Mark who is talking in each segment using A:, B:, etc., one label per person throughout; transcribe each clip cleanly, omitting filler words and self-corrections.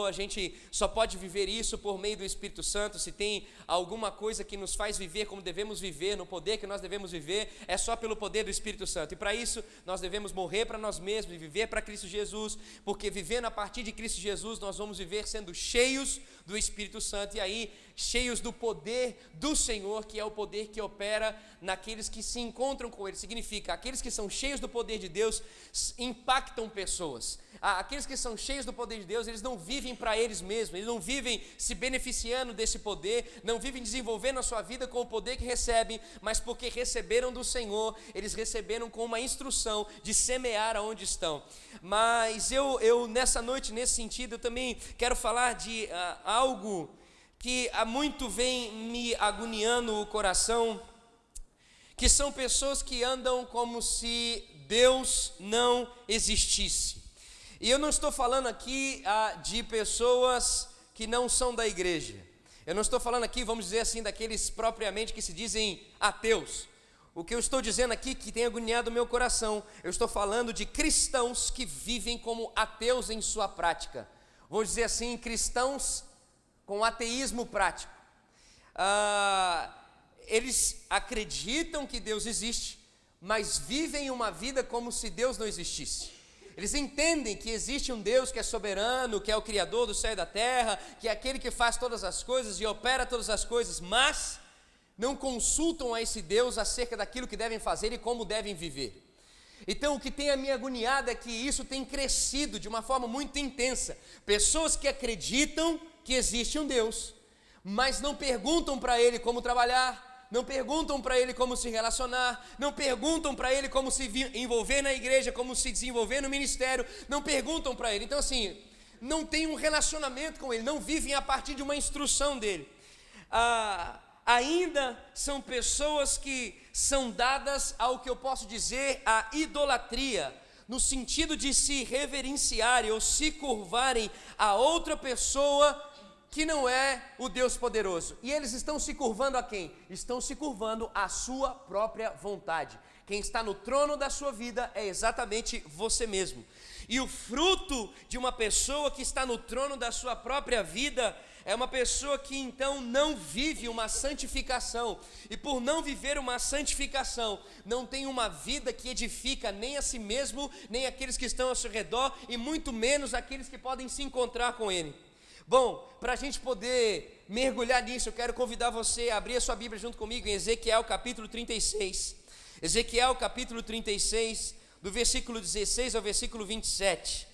A: A gente só pode viver isso por meio do Espírito Santo. Se tem alguma coisa que nos faz viver como devemos viver, no poder que nós devemos viver, é só pelo poder do Espírito Santo. E para isso nós devemos morrer para nós mesmos e viver para Cristo Jesus, porque vivendo a partir de Cristo Jesus nós vamos viver sendo cheios do Espírito Santo, e aí cheios do poder do Senhor, que é o poder que opera naqueles que se encontram com Ele. Significa, aqueles que são cheios do poder de Deus impactam pessoas. Aqueles que são cheios do poder de Deus, eles não vivem para eles mesmos, eles não vivem se beneficiando desse poder, não vivem desenvolvendo a sua vida com o poder que recebem, mas porque receberam do Senhor, eles receberam com uma instrução de semear aonde estão. Mas eu nessa noite, nesse sentido, eu também quero falar de algo que há muito vem me agoniando o coração, que são pessoas que andam como se Deus não existisse. E eu não estou falando aqui de pessoas que não são da igreja. Eu não estou falando aqui, vamos dizer assim, daqueles propriamente que se dizem ateus. O que eu estou dizendo aqui, que tem agoniado o meu coração, eu estou falando de cristãos que vivem como ateus em sua prática. Vamos dizer assim, cristãos com ateísmo prático. Eles acreditam que Deus existe, mas vivem uma vida como se Deus não existisse. Eles entendem que existe um Deus que é soberano, que é o Criador do céu e da terra, que é aquele que faz todas as coisas e opera todas as coisas, mas não consultam a esse Deus acerca daquilo que devem fazer e como devem viver. Então o que tem a me agoniado é que isso tem crescido de uma forma muito intensa. Pessoas que acreditam que existe um Deus, mas não perguntam para Ele como trabalhar, não perguntam para Ele como se relacionar, não perguntam para Ele como se envolver na igreja, como se desenvolver no ministério, não perguntam para Ele. Então assim, não tem um relacionamento com Ele, não vivem a partir de uma instrução dEle. Ainda são pessoas que são dadas ao que eu posso dizer a idolatria, no sentido de se reverenciarem ou se curvarem a outra pessoa que não é o Deus poderoso. E eles estão se curvando a quem? Estão se curvando à sua própria vontade. Quem está no trono da sua vida é exatamente você mesmo. E o fruto de uma pessoa que está no trono da sua própria vida é uma pessoa que então não vive uma santificação, e por não viver uma santificação, não tem uma vida que edifica nem a si mesmo, nem aqueles que estão ao seu redor, e muito menos aqueles que podem se encontrar com Ele. Bom, para a gente poder mergulhar nisso, eu quero convidar você a abrir a sua Bíblia junto comigo em Ezequiel capítulo 36. Ezequiel capítulo 36, do versículo 16 ao versículo 27.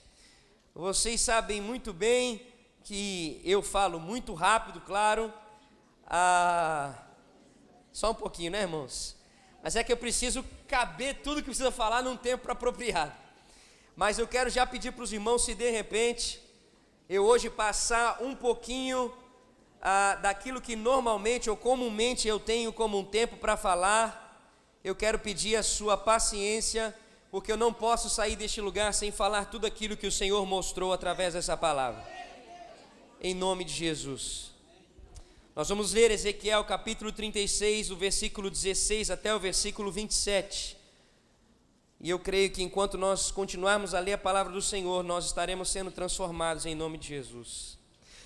A: Vocês sabem muito bem que eu falo muito rápido, claro. Só um pouquinho, né, irmãos? Mas é que eu preciso caber tudo que precisa falar num tempo apropriado. Mas eu quero já pedir para os irmãos, se de repente eu hoje passar um pouquinho daquilo que normalmente ou comumente eu tenho como um tempo para falar, eu quero pedir a sua paciência, porque eu não posso sair deste lugar sem falar tudo aquilo que o Senhor mostrou através dessa palavra. Em nome de Jesus. Nós vamos ler Ezequiel capítulo 36, o versículo 16 até o versículo 27. E eu creio que enquanto nós continuarmos a ler a palavra do Senhor, nós estaremos sendo transformados em nome de Jesus.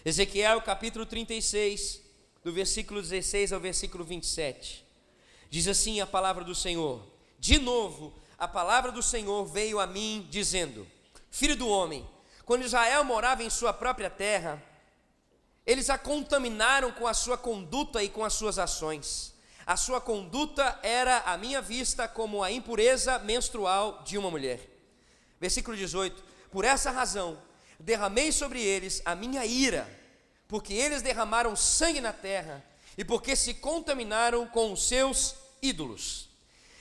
A: Ezequiel capítulo 36, do versículo 16 ao versículo 27. Diz assim a palavra do Senhor: de novo, a palavra do Senhor veio a mim dizendo: filho do homem, quando Israel morava em sua própria terra, eles a contaminaram com a sua conduta e com as suas ações. A sua conduta era à minha vista como a impureza menstrual de uma mulher. Versículo 18: por essa razão derramei sobre eles a minha ira, porque eles derramaram sangue na terra e porque se contaminaram com os seus ídolos.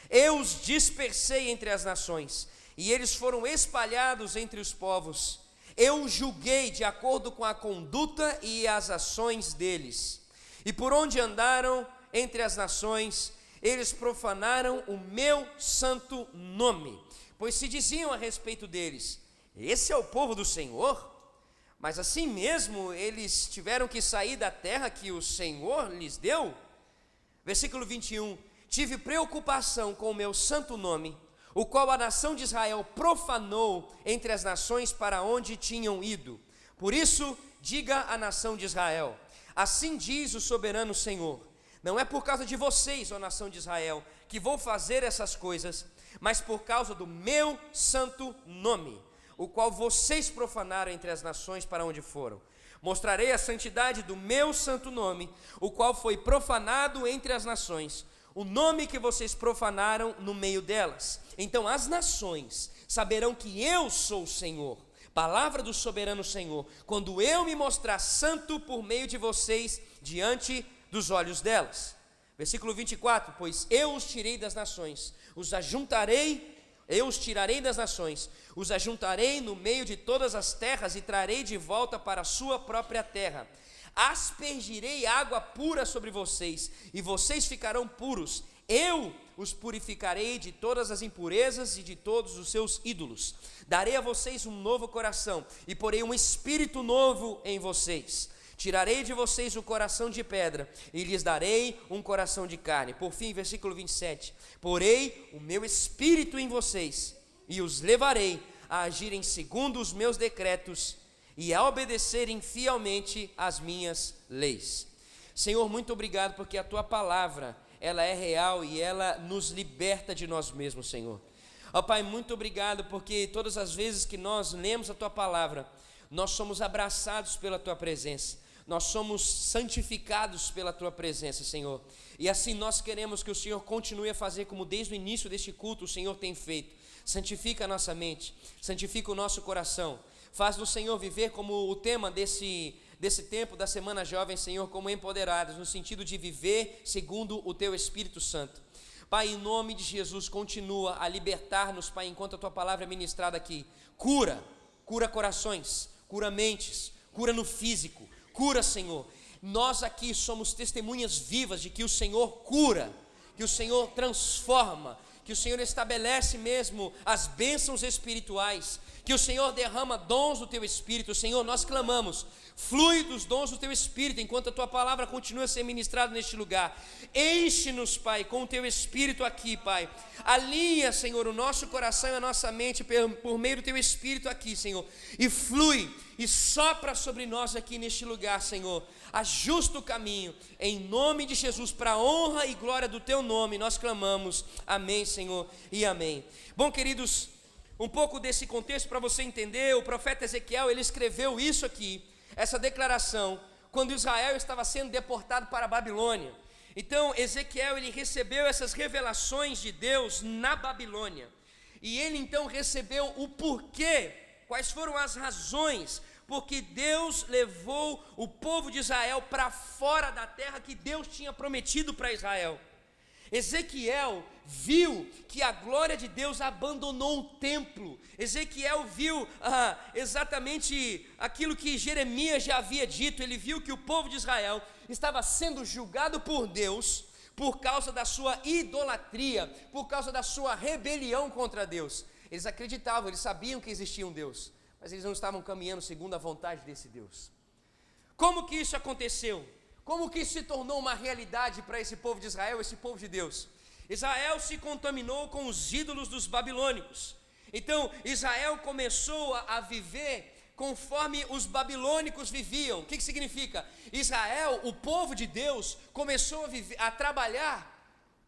A: Eu os dispersei entre as nações e eles foram espalhados entre os povos. Eu os julguei de acordo com a conduta e as ações deles, e por onde andaram entre as nações, eles profanaram o meu santo nome, pois se diziam a respeito deles: esse é o povo do Senhor. Mas assim mesmo eles tiveram que sair da terra que o Senhor lhes deu. Versículo 21: tive preocupação com o meu santo nome, o qual a nação de Israel profanou entre as nações para onde tinham ido. Por isso diga à nação de Israel: assim diz o soberano Senhor, não é por causa de vocês, ó nação de Israel, que vou fazer essas coisas, mas por causa do meu santo nome, o qual vocês profanaram entre as nações para onde foram. Mostrarei a santidade do meu santo nome, o qual foi profanado entre as nações, o nome que vocês profanaram no meio delas. Então as nações saberão que eu sou o Senhor, palavra do soberano Senhor, quando eu me mostrar santo por meio de vocês diante dos olhos delas. Versículo 24: pois eu os tirei das nações, os ajuntarei, eu os tirarei das nações, os ajuntarei no meio de todas as terras e trarei de volta para a sua própria terra. Aspergirei água pura sobre vocês e vocês ficarão puros. Eu os purificarei de todas as impurezas e de todos os seus ídolos. Darei a vocês um novo coração e porei um espírito novo em vocês. Tirarei de vocês o coração de pedra e lhes darei um coração de carne. Por fim, versículo 27, porei o meu espírito em vocês e os levarei a agirem segundo os meus decretos e a obedecerem fielmente as minhas leis. Senhor, muito obrigado, porque a tua palavra, ela é real e ela nos liberta de nós mesmos, Senhor. Ó Pai, muito obrigado, porque todas as vezes que nós lemos a tua palavra, nós somos abraçados pela tua presença. Nós somos santificados pela tua presença, Senhor. E assim nós queremos que o Senhor continue a fazer como desde o início deste culto o Senhor tem feito. Santifica a nossa mente, santifica o nosso coração. Faz do Senhor viver como o tema desse tempo da Semana Jovem, Senhor, como empoderados, no sentido de viver segundo o teu Espírito Santo. Pai, em nome de Jesus, continua a libertar-nos, Pai, enquanto a tua palavra é ministrada aqui. Cura corações, cura mentes, cura no físico. Cura, Senhor. Nós aqui somos testemunhas vivas de que o Senhor cura, que o Senhor transforma, que o Senhor estabelece mesmo as bênçãos espirituais, que o Senhor derrama dons do teu Espírito. Senhor, nós clamamos, flui dos dons do teu Espírito, enquanto a tua palavra continua a ser ministrada neste lugar. Enche-nos, Pai, com o teu Espírito aqui, Pai. Alinha, Senhor, o nosso coração e a nossa mente por meio do teu Espírito aqui, Senhor, e flui e sopra sobre nós aqui neste lugar, Senhor. Ajusta o caminho, em nome de Jesus, para a honra e glória do teu nome, nós clamamos, amém, Senhor, e amém. Bom, queridos, um pouco desse contexto para você entender. O profeta Ezequiel, ele escreveu isso aqui, essa declaração, quando Israel estava sendo deportado para a Babilônia. Então Ezequiel, ele recebeu essas revelações de Deus na Babilônia, e ele então recebeu o porquê, quais foram as razões porque Deus levou o povo de Israel para fora da terra que Deus tinha prometido para Israel. Ezequiel viu que a glória de Deus abandonou o templo. Ezequiel viu exatamente aquilo que Jeremias já havia dito. Ele viu que o povo de Israel estava sendo julgado por Deus por causa da sua idolatria, por causa da sua rebelião contra Deus. Eles acreditavam, eles sabiam que existia um Deus, mas eles não estavam caminhando segundo a vontade desse Deus. Como que isso aconteceu? Como que isso se tornou uma realidade para esse povo de Israel, esse povo de Deus? Israel se contaminou com os ídolos dos babilônicos. Então Israel começou a viver conforme os babilônicos viviam. O que significa? Israel, o povo de Deus, começou a trabalhar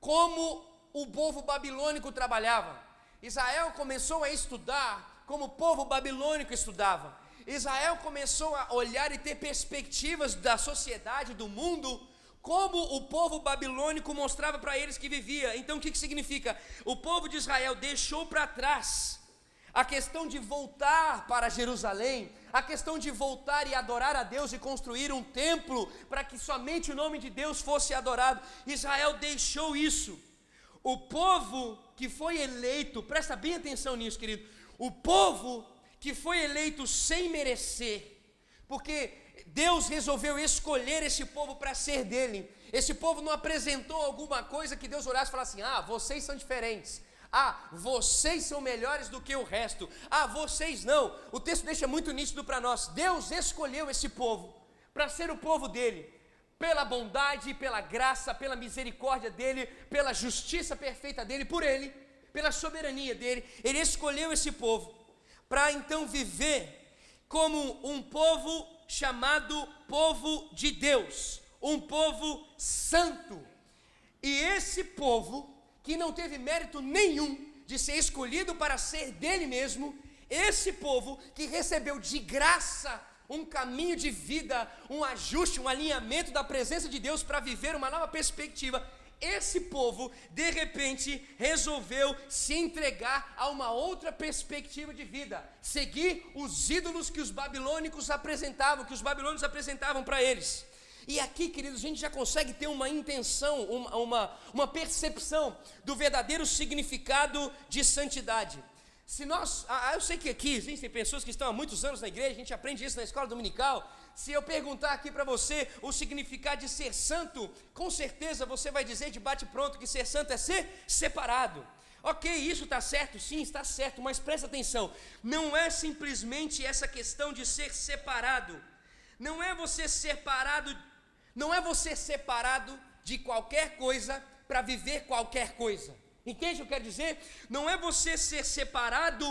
A: como o povo babilônico trabalhava. Israel começou a estudar como o povo babilônico estudava. Israel começou a olhar e ter perspectivas da sociedade, do mundo, como o povo babilônico mostrava para eles que vivia. Então o que significa? O povo de Israel deixou para trás a questão de voltar para Jerusalém, a questão de voltar e adorar a Deus e construir um templo para que somente o nome de Deus fosse adorado. Israel deixou isso. O povo que foi eleito, presta bem atenção nisso, querido, o povo que foi eleito sem merecer, porque Deus resolveu escolher esse povo para ser dele. Esse povo não apresentou alguma coisa que Deus olhasse e falasse assim: vocês são diferentes, vocês são melhores do que o resto, vocês não. O texto deixa muito nítido para nós. Deus escolheu esse povo para ser o povo dele, pela bondade, pela graça, pela misericórdia dele, pela justiça perfeita dele, por ele, pela soberania dele. Ele escolheu esse povo para então viver como um povo chamado povo de Deus, um povo santo. E esse povo, que não teve mérito nenhum de ser escolhido para ser dele mesmo, esse povo que recebeu de graça um caminho de vida, um ajuste, um alinhamento da presença de Deus para viver uma nova perspectiva, esse povo, de repente, resolveu se entregar a uma outra perspectiva de vida, seguir os ídolos que os babilônicos apresentavam, para eles. E aqui, queridos, a gente já consegue ter uma intenção, uma percepção do verdadeiro significado de santidade. Se nós, eu sei que aqui existem pessoas que estão há muitos anos na igreja, a gente aprende isso na escola dominical. Se eu perguntar aqui para você o significado de ser santo, com certeza você vai dizer de bate-pronto que ser santo é ser separado. Ok, isso está certo? Sim, está certo, mas presta atenção, não é simplesmente essa questão de ser separado, não é você separado de qualquer coisa para viver qualquer coisa. Entende o que eu quero dizer? Não é você ser separado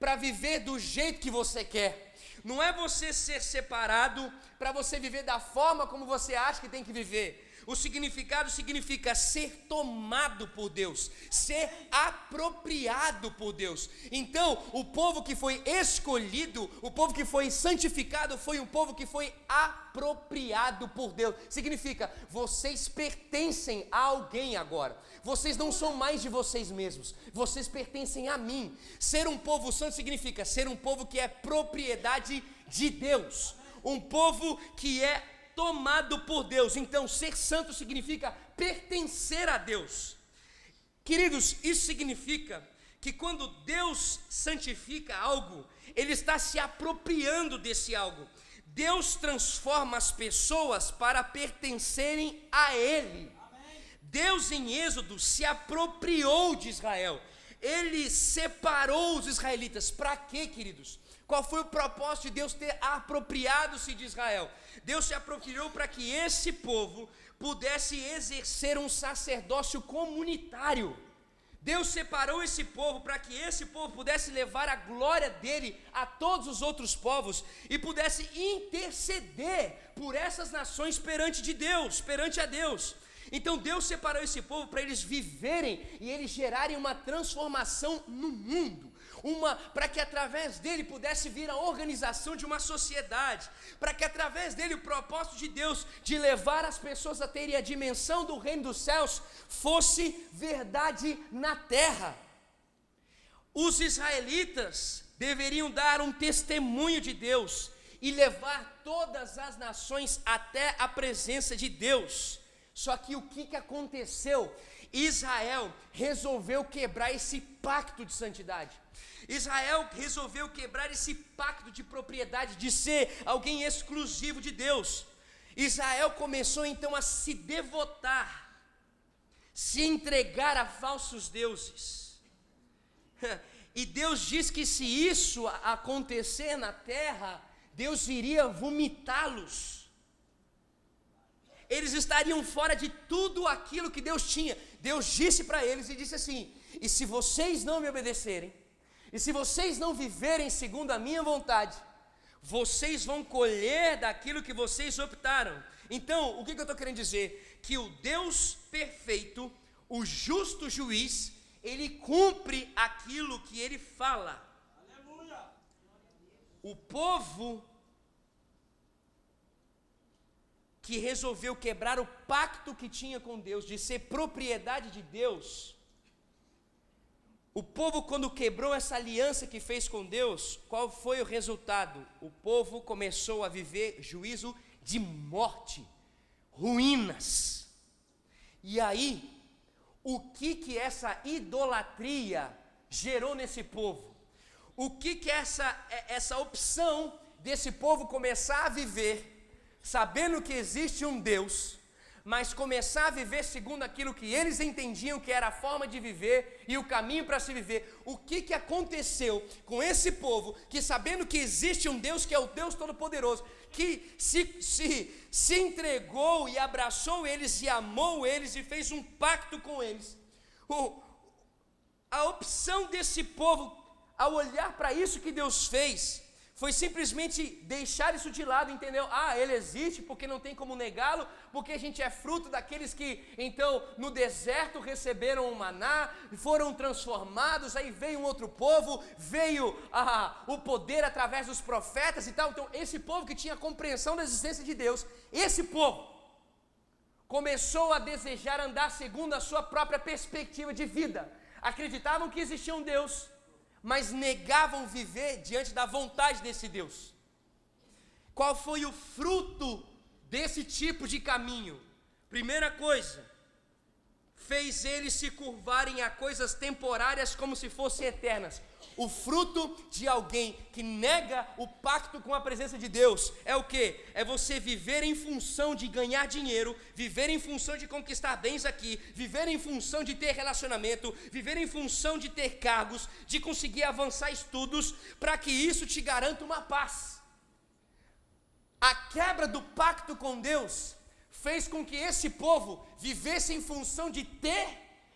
A: para viver do jeito que você quer. Não é você ser separado para você viver da forma como você acha que tem que viver. O significado significa ser tomado por Deus, ser apropriado por Deus. Então, o povo que foi escolhido, o povo que foi santificado, foi um povo que foi apropriado por Deus. Significa, vocês pertencem a alguém agora. Vocês não são mais de vocês mesmos, vocês pertencem a mim. Ser um povo santo significa ser um povo que é propriedade de Deus, um povo que é tomado por Deus. Então, ser santo significa pertencer a Deus. Queridos, isso significa que quando Deus santifica algo, Ele está se apropriando desse algo. Deus transforma as pessoas para pertencerem a Ele. Deus em Êxodo se apropriou de Israel. Ele separou os israelitas. Para quê, queridos? Qual foi o propósito de Deus ter apropriado-se de Israel? Deus se apropriou para que esse povo pudesse exercer um sacerdócio comunitário. Deus separou esse povo para que esse povo pudesse levar a glória dele a todos os outros povos e pudesse interceder por essas nações perante a Deus. Então Deus separou esse povo para eles viverem e eles gerarem uma transformação no mundo. Para que através dele pudesse vir a organização de uma sociedade, para que através dele o propósito de Deus de levar as pessoas a terem a dimensão do reino dos céus fosse verdade na terra. Os israelitas deveriam dar um testemunho de Deus e levar todas as nações até a presença de Deus. Só que o que aconteceu? Israel resolveu quebrar esse pacto de santidade. Israel resolveu quebrar esse pacto de propriedade, de ser alguém exclusivo de Deus. Israel começou então a se devotar, se entregar a falsos deuses. E Deus diz que se isso acontecer na terra, Deus iria vomitá-los. Eles estariam fora de tudo aquilo que Deus tinha. Deus disse para eles e disse assim: e se vocês não me obedecerem, e se vocês não viverem segundo a minha vontade, vocês vão colher daquilo que vocês optaram. Então, o que eu estou querendo dizer? Que o Deus perfeito, o justo juiz, ele cumpre aquilo que ele fala. Aleluia. O povo que resolveu quebrar o pacto que tinha com Deus, de ser propriedade de Deus, o povo, quando quebrou essa aliança que fez com Deus, qual foi o resultado? O povo começou a viver juízo de morte, ruínas. E aí, o que essa idolatria gerou nesse povo? O que essa opção desse povo começar a viver, sabendo que existe um Deus, mas começar a viver segundo aquilo que eles entendiam que era a forma de viver e o caminho para se viver. O que aconteceu com esse povo que, sabendo que existe um Deus, que é o Deus Todo-Poderoso, que se entregou e abraçou eles e amou eles e fez um pacto com eles, a opção desse povo, ao olhar para isso que Deus fez, foi simplesmente deixar isso de lado, entendeu? Ele existe porque não tem como negá-lo, porque a gente é fruto daqueles que, então, no deserto receberam o maná, foram transformados, aí veio um outro povo, veio o poder através dos profetas e tal. Então, esse povo que tinha compreensão da existência de Deus, esse povo começou a desejar andar segundo a sua própria perspectiva de vida. Acreditavam que existia um Deus, mas negavam viver diante da vontade desse Deus. Qual foi o fruto desse tipo de caminho? Primeira coisa, fez eles se curvarem a coisas temporárias como se fossem eternas. O fruto de alguém que nega o pacto com a presença de Deus é o quê? É você viver em função de ganhar dinheiro, viver em função de conquistar bens aqui, viver em função de ter relacionamento, viver em função de ter cargos, de conseguir avançar estudos, para que isso te garanta uma paz. A quebra do pacto com Deus fez com que esse povo vivesse em função de ter,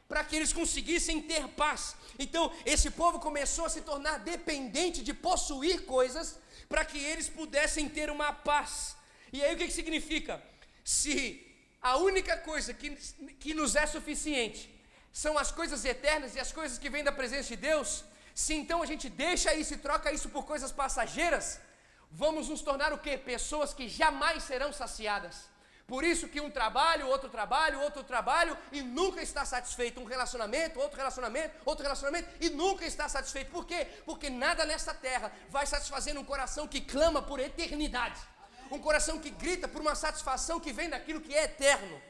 A: para que eles conseguissem ter paz. Então, esse povo começou a se tornar dependente de possuir coisas, para que eles pudessem ter uma paz. E aí o que significa? Se a única coisa que nos é suficiente são as coisas eternas e as coisas que vêm da presença de Deus, se então a gente deixa isso e troca isso por coisas passageiras, vamos nos tornar o quê? Pessoas que jamais serão saciadas. Por isso que um trabalho, outro trabalho, e nunca está satisfeito. Um relacionamento, outro relacionamento, e nunca está satisfeito. Por quê? Porque nada nesta terra vai satisfazer um coração que clama por eternidade. Um coração que grita por uma satisfação que vem daquilo que é eterno.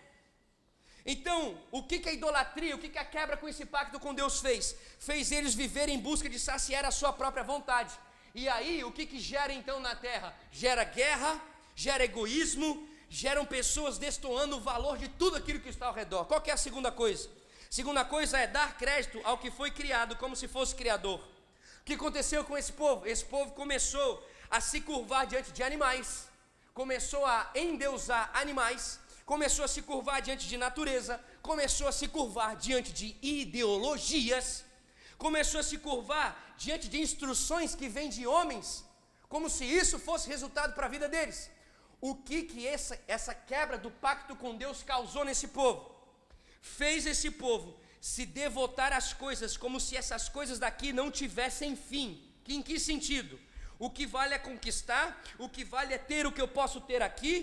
A: Então, o que a idolatria, o que a quebra com esse pacto com Deus fez? Fez eles viverem em busca de saciar a sua própria vontade. E aí, o que gera então na terra? Gera guerra, gera egoísmo, geram pessoas destoando o valor de tudo aquilo que está ao redor. Qual que é a segunda coisa? Segunda coisa é dar crédito ao que foi criado como se fosse criador. O que aconteceu com esse povo? Esse povo começou a se curvar diante de animais, começou a endeusar animais, começou a se curvar diante de natureza, começou a se curvar diante de ideologias, começou a se curvar diante de instruções que vêm de homens, como se isso fosse resultado para a vida deles. O que essa quebra do pacto com Deus causou nesse povo? Fez esse povo se devotar às coisas como se essas coisas daqui não tivessem fim. Em que sentido? O que vale é conquistar, o que vale é ter o que eu posso ter aqui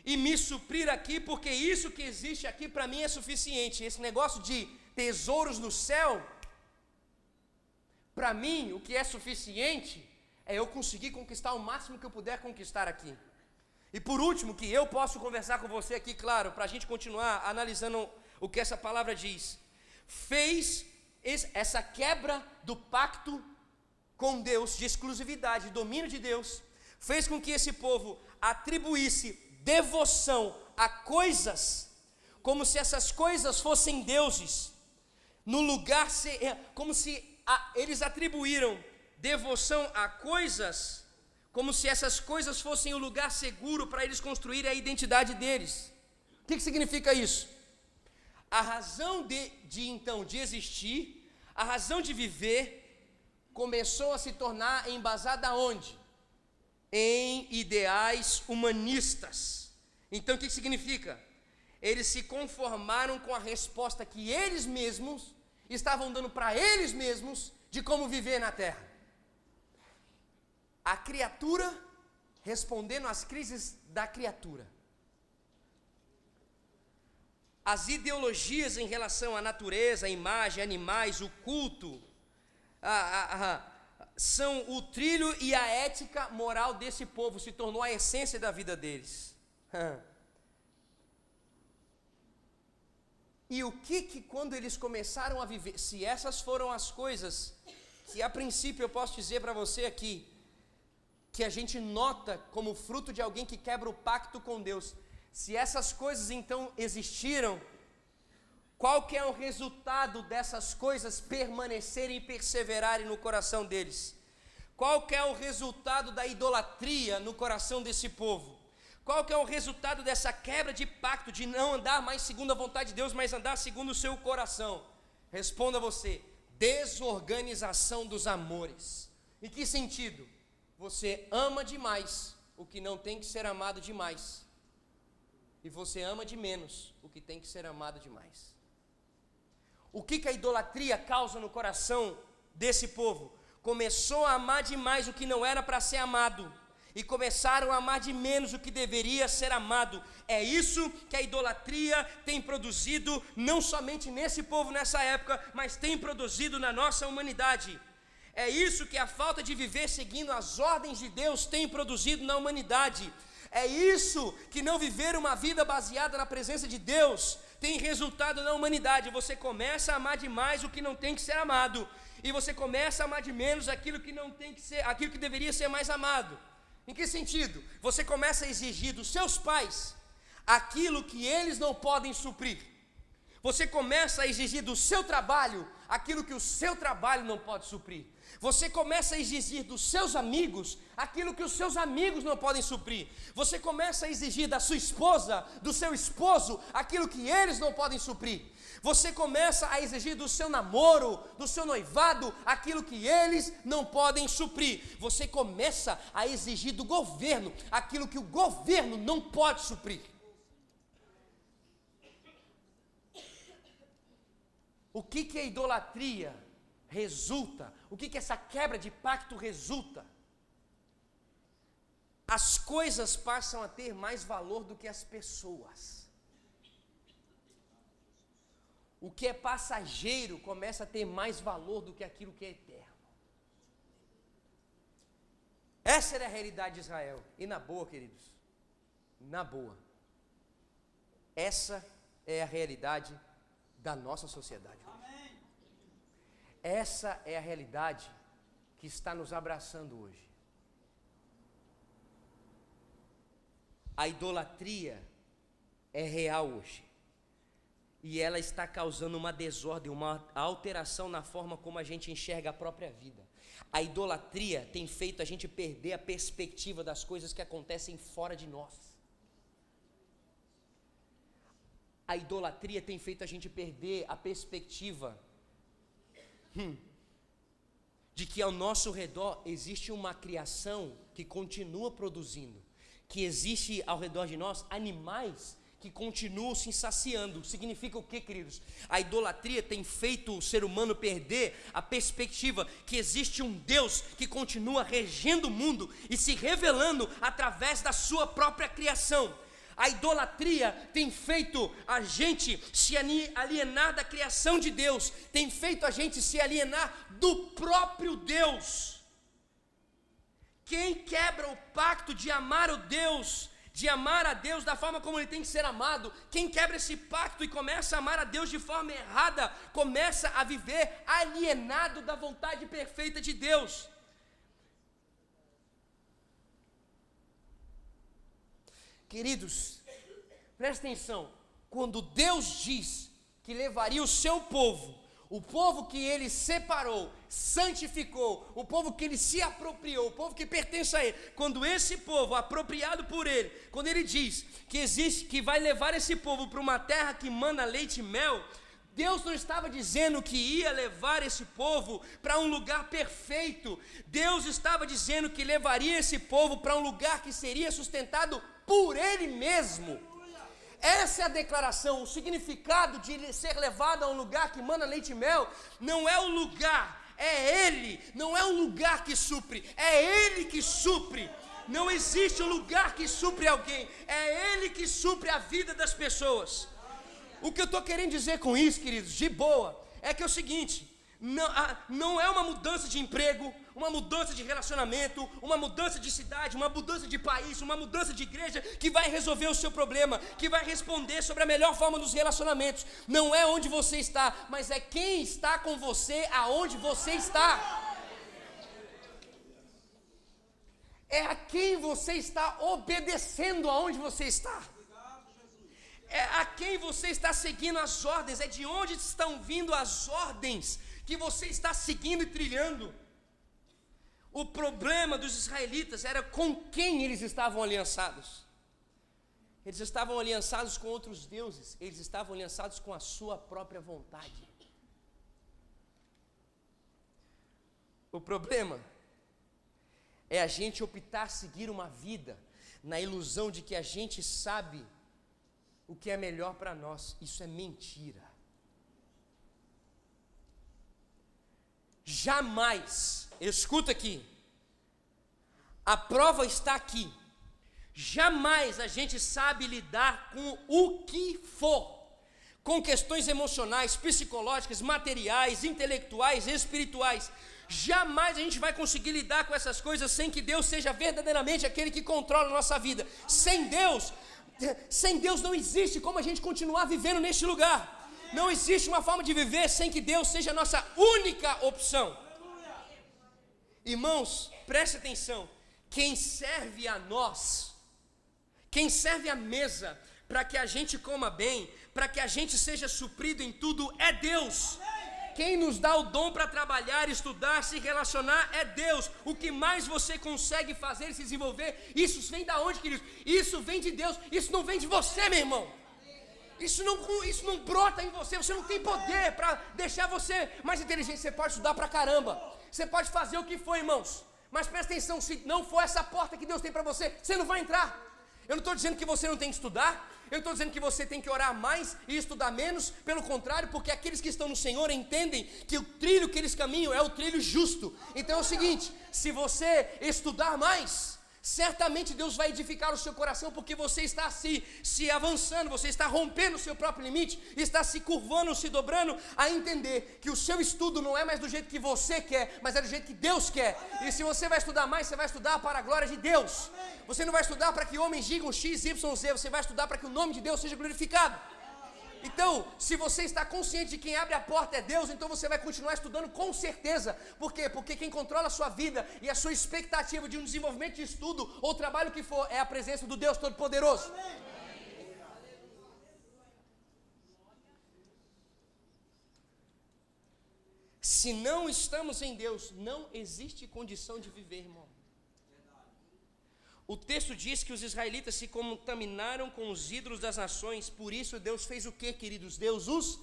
A: e me suprir aqui, porque isso que existe aqui para mim é suficiente. Esse negócio de tesouros no céu, para mim o que é suficiente é eu conseguir conquistar o máximo que eu puder conquistar aqui. E por último, que eu posso conversar com você aqui, claro, para a gente continuar analisando o que essa palavra diz. Fez essa quebra do pacto com Deus, de exclusividade, de domínio de Deus, fez com que esse povo atribuísse devoção a coisas, como se essas coisas fossem deuses, no lugar, como se eles atribuíram devoção a coisas, como se essas coisas fossem o lugar seguro para eles construírem a identidade deles. O que significa isso? A razão de existir, a razão de viver, começou a se tornar embasada onde? Em ideais humanistas. Então o que significa? Eles se conformaram com a resposta que eles mesmos estavam dando para eles mesmos de como viver na terra. A criatura respondendo às crises da criatura. As ideologias em relação à natureza, à imagem, animais, o culto, são o trilho e a ética moral desse povo, se tornou a essência da vida deles. E o que quando eles começaram a viver, se essas foram as coisas que a princípio eu posso dizer para você aqui, que a gente nota como fruto de alguém que quebra o pacto com Deus, se essas coisas então existiram, qual que é o resultado dessas coisas permanecerem e perseverarem no coração deles? Qual que é o resultado da idolatria no coração desse povo? Qual que é o resultado dessa quebra de pacto, de não andar mais segundo a vontade de Deus, mas andar segundo o seu coração? Responda você: desorganização dos amores. Em que sentido? você ama demais o que não tem que ser amado demais, e você ama de menos o que tem que ser amado demais. O que a idolatria causa no coração desse povo? Começou a amar demais o que não era para ser amado, e começaram a amar de menos o que deveria ser amado. É isso que a idolatria tem produzido, não somente nesse povo nessa época, mas tem produzido na nossa humanidade. É isso que a falta de viver seguindo as ordens de Deus tem produzido na humanidade. É isso que não viver uma vida baseada na presença de Deus tem resultado na humanidade. Você começa a amar demais o que não tem que ser amado, e você começa a amar de menos aquilo que não tem que ser, aquilo que deveria ser mais amado. Em que sentido? Você começa a exigir dos seus pais aquilo que eles não podem suprir. Você começa a exigir do seu trabalho aquilo que o seu trabalho não pode suprir. Você começa a exigir dos seus amigos aquilo que os seus amigos não podem suprir. Você começa a exigir da sua esposa, do seu esposo, aquilo que eles não podem suprir. Você começa a exigir do seu namoro, do seu noivado, aquilo que eles não podem suprir. Você começa a exigir do governo aquilo que o governo não pode suprir. O que a idolatria resulta? O que essa quebra de pacto resulta? As coisas passam a ter mais valor do que as pessoas. O que é passageiro começa a ter mais valor do que aquilo que é eterno. Essa era a realidade de Israel. E na boa, queridos, na boa, essa é a realidade da nossa sociedade hoje. Essa é a realidade que está nos abraçando hoje. A idolatria é real hoje, e ela está causando uma desordem, uma alteração na forma como a gente enxerga a própria vida. A idolatria tem feito a gente perder a perspectiva das coisas que acontecem fora de nós. A idolatria tem feito a gente perder a perspectiva de que ao nosso redor existe uma criação que continua produzindo, que existe ao redor de nós animais que continuam se saciando. Significa o que, queridos? A idolatria tem feito o ser humano perder a perspectiva que existe um Deus que continua regendo o mundo e se revelando através da sua própria criação. A idolatria tem feito a gente se alienar da criação de Deus, tem feito a gente se alienar do próprio Deus. Quem quebra o pacto de amar o Deus, de amar a Deus da forma como Ele tem que ser amado, quem quebra esse pacto e começa a amar a Deus de forma errada, começa a viver alienado da vontade perfeita de Deus. Queridos, presta atenção, quando Deus diz que levaria o seu povo, o povo que Ele separou, santificou, o povo que Ele se apropriou, o povo que pertence a Ele, quando esse povo, apropriado por Ele, quando Ele diz que vai levar esse povo para uma terra que mana leite e mel, Deus não estava dizendo que ia levar esse povo para um lugar perfeito. Deus estava dizendo que levaria esse povo para um lugar que seria sustentado por Ele mesmo. Essa é a declaração. O significado de ser levado a um lugar que mana leite e mel não é o lugar, é Ele. Não é um lugar que supre, é Ele que supre. Não existe um lugar que supre alguém, é Ele que supre a vida das pessoas. O que eu estou querendo dizer com isso, queridos, de boa, é que é o seguinte: não é uma mudança de emprego, uma mudança de relacionamento, uma mudança de cidade, uma mudança de país, uma mudança de igreja que vai resolver o seu problema, que vai responder sobre a melhor forma dos relacionamentos. Não é onde você está, mas é quem está com você aonde você está. É a quem você está obedecendo aonde você está. É a quem você está seguindo as ordens, é de onde estão vindo as ordens que você está seguindo e trilhando. O problema dos israelitas era com quem eles estavam aliançados. Eles estavam aliançados com outros deuses, eles estavam aliançados com a sua própria vontade. O problema é a gente optar seguir uma vida na ilusão de que a gente sabe o que é melhor para nós. Isso é mentira. Jamais, escuta aqui, a prova está aqui. Jamais a gente sabe lidar com o que for, com questões emocionais, psicológicas, materiais, intelectuais, espirituais. Jamais a gente vai conseguir lidar com essas coisas sem que Deus seja verdadeiramente aquele que controla a nossa vida. Sem Deus não existe como a gente continuar vivendo neste lugar. Não existe uma forma de viver sem que Deus seja a nossa única opção. Irmãos, preste atenção. Quem serve a nós, quem serve a mesa para que a gente coma bem, para que a gente seja suprido em tudo, é Deus. Quem nos dá o dom para trabalhar, estudar, se relacionar, é Deus. O que mais você consegue fazer e se desenvolver, isso vem da onde, queridos? Isso vem de Deus, isso não vem de você, meu irmão. Isso não brota em você, você não tem poder para deixar você mais inteligente. Você pode estudar pra caramba, você pode fazer o que for, irmãos, mas presta atenção, se não for essa porta que Deus tem para você, você não vai entrar. Eu não estou dizendo que você não tem que estudar, eu estou dizendo que você tem que orar mais e estudar menos, pelo contrário, porque aqueles que estão no Senhor entendem que o trilho que eles caminham é o trilho justo. Então é o seguinte, se você estudar mais, certamente Deus vai edificar o seu coração, porque você está se avançando, você está rompendo o seu próprio limite, está se curvando, se dobrando, a entender que o seu estudo não é mais do jeito que você quer, mas é do jeito que Deus quer. E se você vai estudar mais, você vai estudar para a glória de Deus. Você não vai estudar para que homens digam X, Y, Z, você vai estudar para que o nome de Deus seja glorificado. Então, se você está consciente de quem abre a porta é Deus, então você vai continuar estudando com certeza. Por quê? Porque quem controla a sua vida e a sua expectativa de um desenvolvimento de estudo ou trabalho que for, é a presença do Deus Todo-Poderoso. Se não estamos em Deus, não existe condição de viver, irmão. O texto diz que os israelitas se contaminaram com os ídolos das nações, por isso Deus fez o que, queridos? Deus os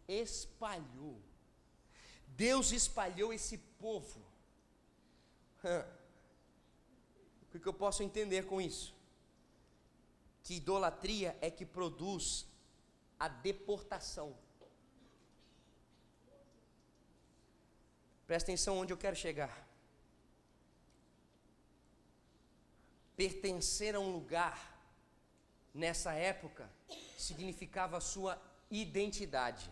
A: espalhou. Deus espalhou esse povo. O que eu posso entender com isso? Que idolatria é que produz a deportação. Presta atenção onde eu quero chegar. Pertencer a um lugar, nessa época, significava a sua identidade.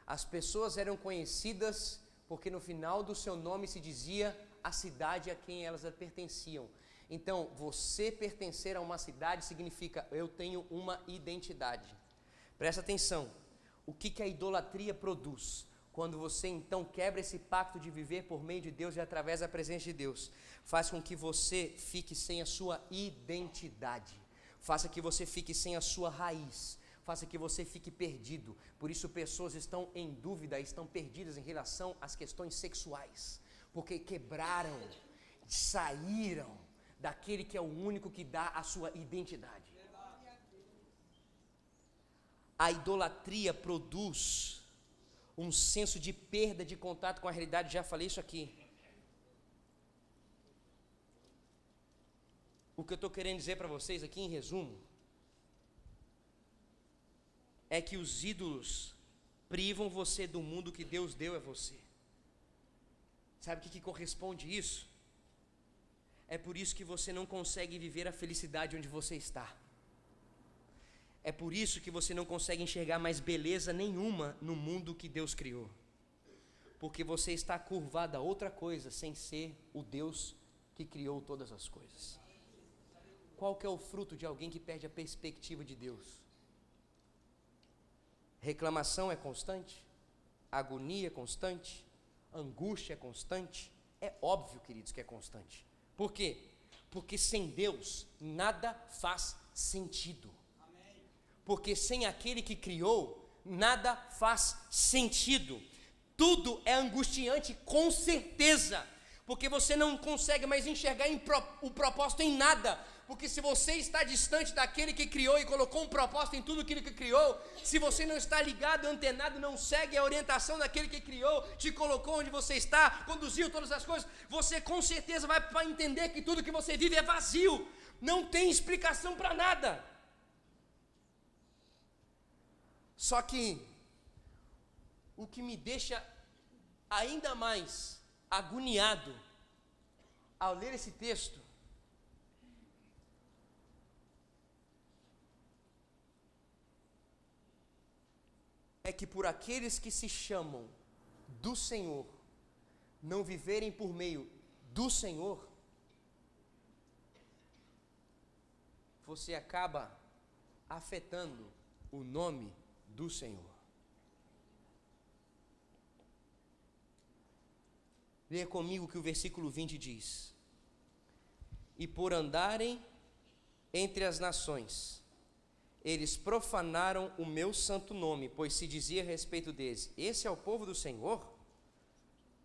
A: As pessoas eram conhecidas porque no final do seu nome se dizia a cidade a quem elas pertenciam. Então, você pertencer a uma cidade significa, eu tenho uma identidade. Presta atenção, o que a idolatria produz? Quando você então quebra esse pacto de viver por meio de Deus e através da presença de Deus, faz com que você fique sem a sua identidade, faça que você fique sem a sua raiz, faça que você fique perdido. Por isso pessoas estão em dúvida, estão perdidas em relação às questões sexuais, porque quebraram, saíram daquele que é o único que dá a sua identidade. A idolatria produz um senso de perda de contato com a realidade, já falei isso aqui. O que eu estou querendo dizer para vocês aqui em resumo, é que os ídolos privam você do mundo que Deus deu a você. Sabe o que corresponde isso? É por isso que você não consegue viver a felicidade onde você está. É por isso que você não consegue enxergar mais beleza nenhuma no mundo que Deus criou. Porque você está curvado a outra coisa, sem ser o Deus que criou todas as coisas. Qual que é o fruto de alguém que perde a perspectiva de Deus? Reclamação é constante, agonia é constante, angústia é constante. É óbvio, queridos, que é constante. Por quê? Porque sem Deus nada faz sentido. Porque sem aquele que criou, nada faz sentido. Tudo é angustiante, com certeza. porque você não consegue mais enxergar o propósito em nada, porque se você está distante daquele que criou e colocou um propósito em tudo aquilo que criou, se você não está ligado, antenado, não segue a orientação daquele que criou, te colocou onde você está, conduziu todas as coisas, você com certeza vai entender que tudo que você vive é vazio, não tem explicação para nada. Só que o que me deixa ainda mais agoniado ao ler esse texto é que por aqueles que se chamam do Senhor não viverem por meio do Senhor, você acaba afetando o nome do Senhor. Leia comigo o que o versículo 20 diz: e por andarem entre as nações, eles profanaram o meu santo nome, pois se dizia a respeito deles, esse é o povo do Senhor,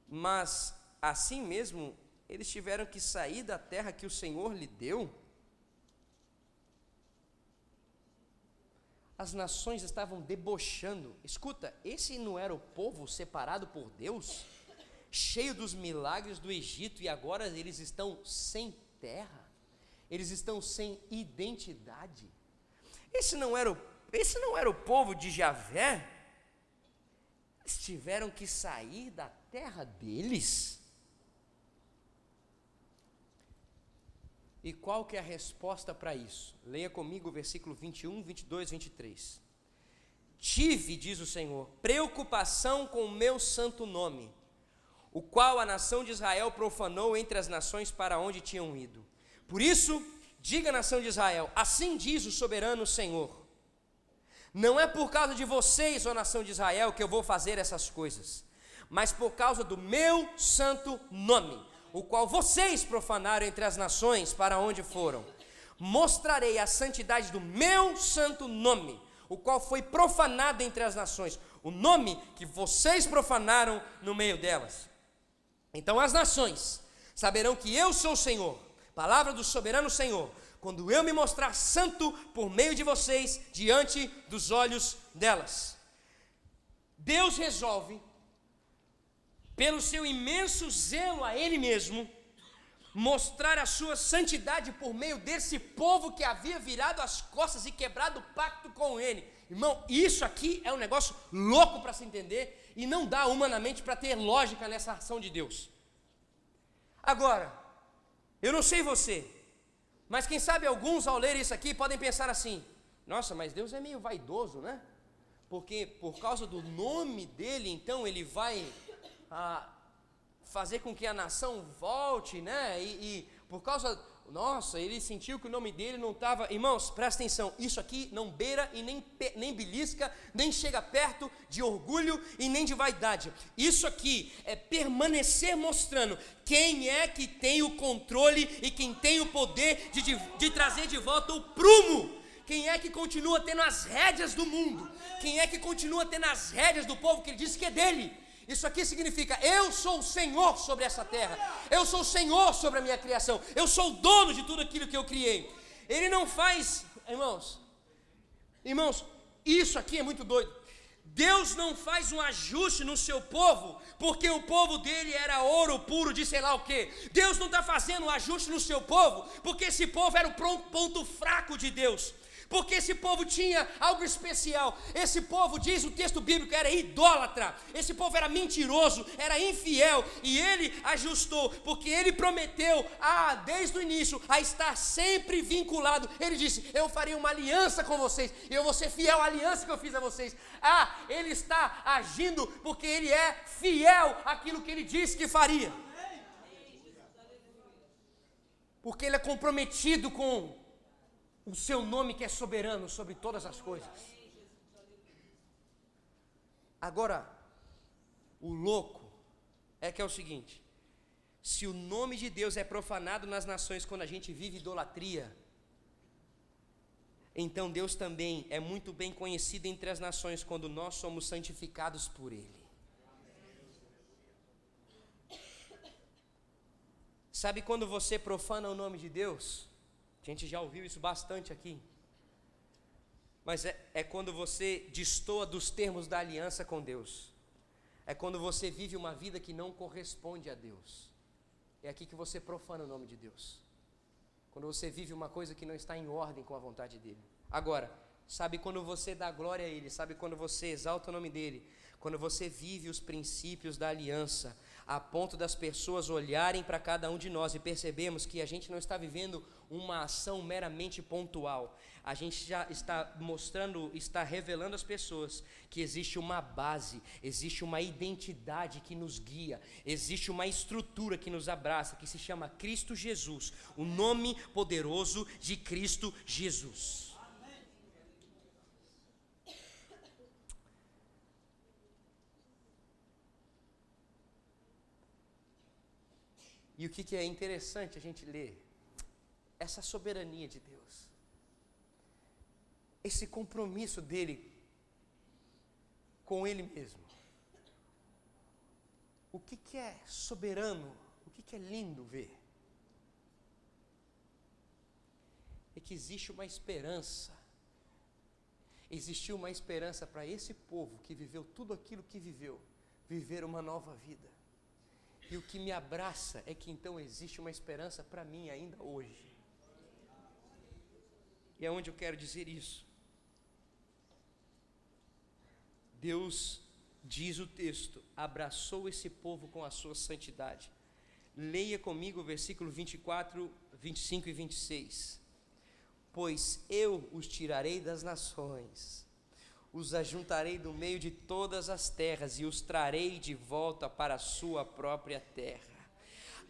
A: mas assim mesmo eles tiveram que sair da terra que o Senhor lhe deu. As nações estavam debochando. Escuta, esse não era o povo separado por Deus, cheio dos milagres do Egito, e agora eles estão sem terra, eles estão sem identidade. Esse não era o povo de Javé. Eles tiveram que sair da terra deles. E qual que é a resposta para isso? Leia comigo o versículo 21, 22, 23. Tive, diz o Senhor, preocupação com o meu santo nome, o qual a nação de Israel profanou entre as nações para onde tinham ido. Por isso, diga à nação de Israel, assim diz o soberano Senhor, não é por causa de vocês, ó nação de Israel, que eu vou fazer essas coisas, mas por causa do meu santo nome, o qual vocês profanaram entre as nações para onde foram. Mostrarei a santidade do meu santo nome, o qual foi profanado entre as nações, o nome que vocês profanaram no meio delas. Então as nações saberão que eu sou o Senhor, palavra do soberano Senhor, quando eu me mostrar santo por meio de vocês, diante dos olhos delas. Deus resolve, pelo seu imenso zelo a Ele mesmo, mostrar a sua santidade por meio desse povo que havia virado as costas e quebrado o pacto com Ele. Irmão, isso aqui é um negócio louco para se entender, e não dá humanamente para ter lógica nessa ação de Deus. Agora, eu não sei você, mas quem sabe alguns ao ler isso aqui podem pensar assim, nossa, mas Deus é meio vaidoso, né? Porque por causa do nome dele, então ele vai fazer com que a nação volte, né? E por causa, nossa, ele sentiu que o nome dele não estava. Irmãos, presta atenção, isso aqui não beira e nem belisca, nem chega perto de orgulho e nem de vaidade. Isso aqui é permanecer mostrando quem é que tem o controle e quem tem o poder de trazer de volta o prumo. Quem é que continua tendo as rédeas do mundo? Quem é que continua tendo as rédeas do povo que ele disse que é dele? Isso aqui significa, eu sou o Senhor sobre essa terra, eu sou o Senhor sobre a minha criação, eu sou o dono de tudo aquilo que eu criei. Ele não faz, irmãos, isso aqui é muito doido. Deus não faz um ajuste no seu povo, porque o povo dele era ouro puro de sei lá o quê. Deus não está fazendo um ajuste no seu povo, porque esse povo era o ponto fraco de Deus. Porque esse povo tinha algo especial. Esse povo, diz o texto bíblico, era idólatra. Esse povo era mentiroso, era infiel. E ele ajustou, porque ele prometeu, desde o início, a estar sempre vinculado. Ele disse, eu farei uma aliança com vocês, e eu vou ser fiel à aliança que eu fiz a vocês. Ele está agindo porque ele é fiel àquilo que ele disse que faria. Porque ele é comprometido com o seu nome que é soberano sobre todas as coisas. Agora, o louco é que é o seguinte, se o nome de Deus é profanado nas nações quando a gente vive idolatria, então Deus também é muito bem conhecido entre as nações quando nós somos santificados por Ele. Sabe quando você profana o nome de Deus? A gente já ouviu isso bastante aqui. Mas é quando você destoa dos termos da aliança com Deus. É quando você vive uma vida que não corresponde a Deus. É aqui que você profana o nome de Deus. Quando você vive uma coisa que não está em ordem com a vontade dEle. Agora, sabe quando você dá glória a Ele, sabe quando você exalta o nome dEle, quando você vive os princípios da aliança, a ponto das pessoas olharem para cada um de nós e percebemos que a gente não está vivendo uma ação meramente pontual. A gente já está mostrando, está revelando às pessoas que existe uma base, existe uma identidade que nos guia, existe uma estrutura que nos abraça, que se chama Cristo Jesus, o nome poderoso de Cristo Jesus. E o que é interessante a gente ler? Essa soberania de Deus, esse compromisso dele com ele mesmo. O que é soberano, o que é lindo ver? É que existe uma esperança, existiu uma esperança para esse povo que viveu tudo aquilo que viveu, viver uma nova vida. E o que me abraça é que então existe uma esperança para mim ainda hoje. E é onde eu quero dizer isso. Deus, diz o texto, abraçou esse povo com a sua santidade. Leia comigo o versículo 24, 25 e 26. Pois eu os tirarei das nações, os ajuntarei do meio de todas as terras e os trarei de volta para a sua própria terra.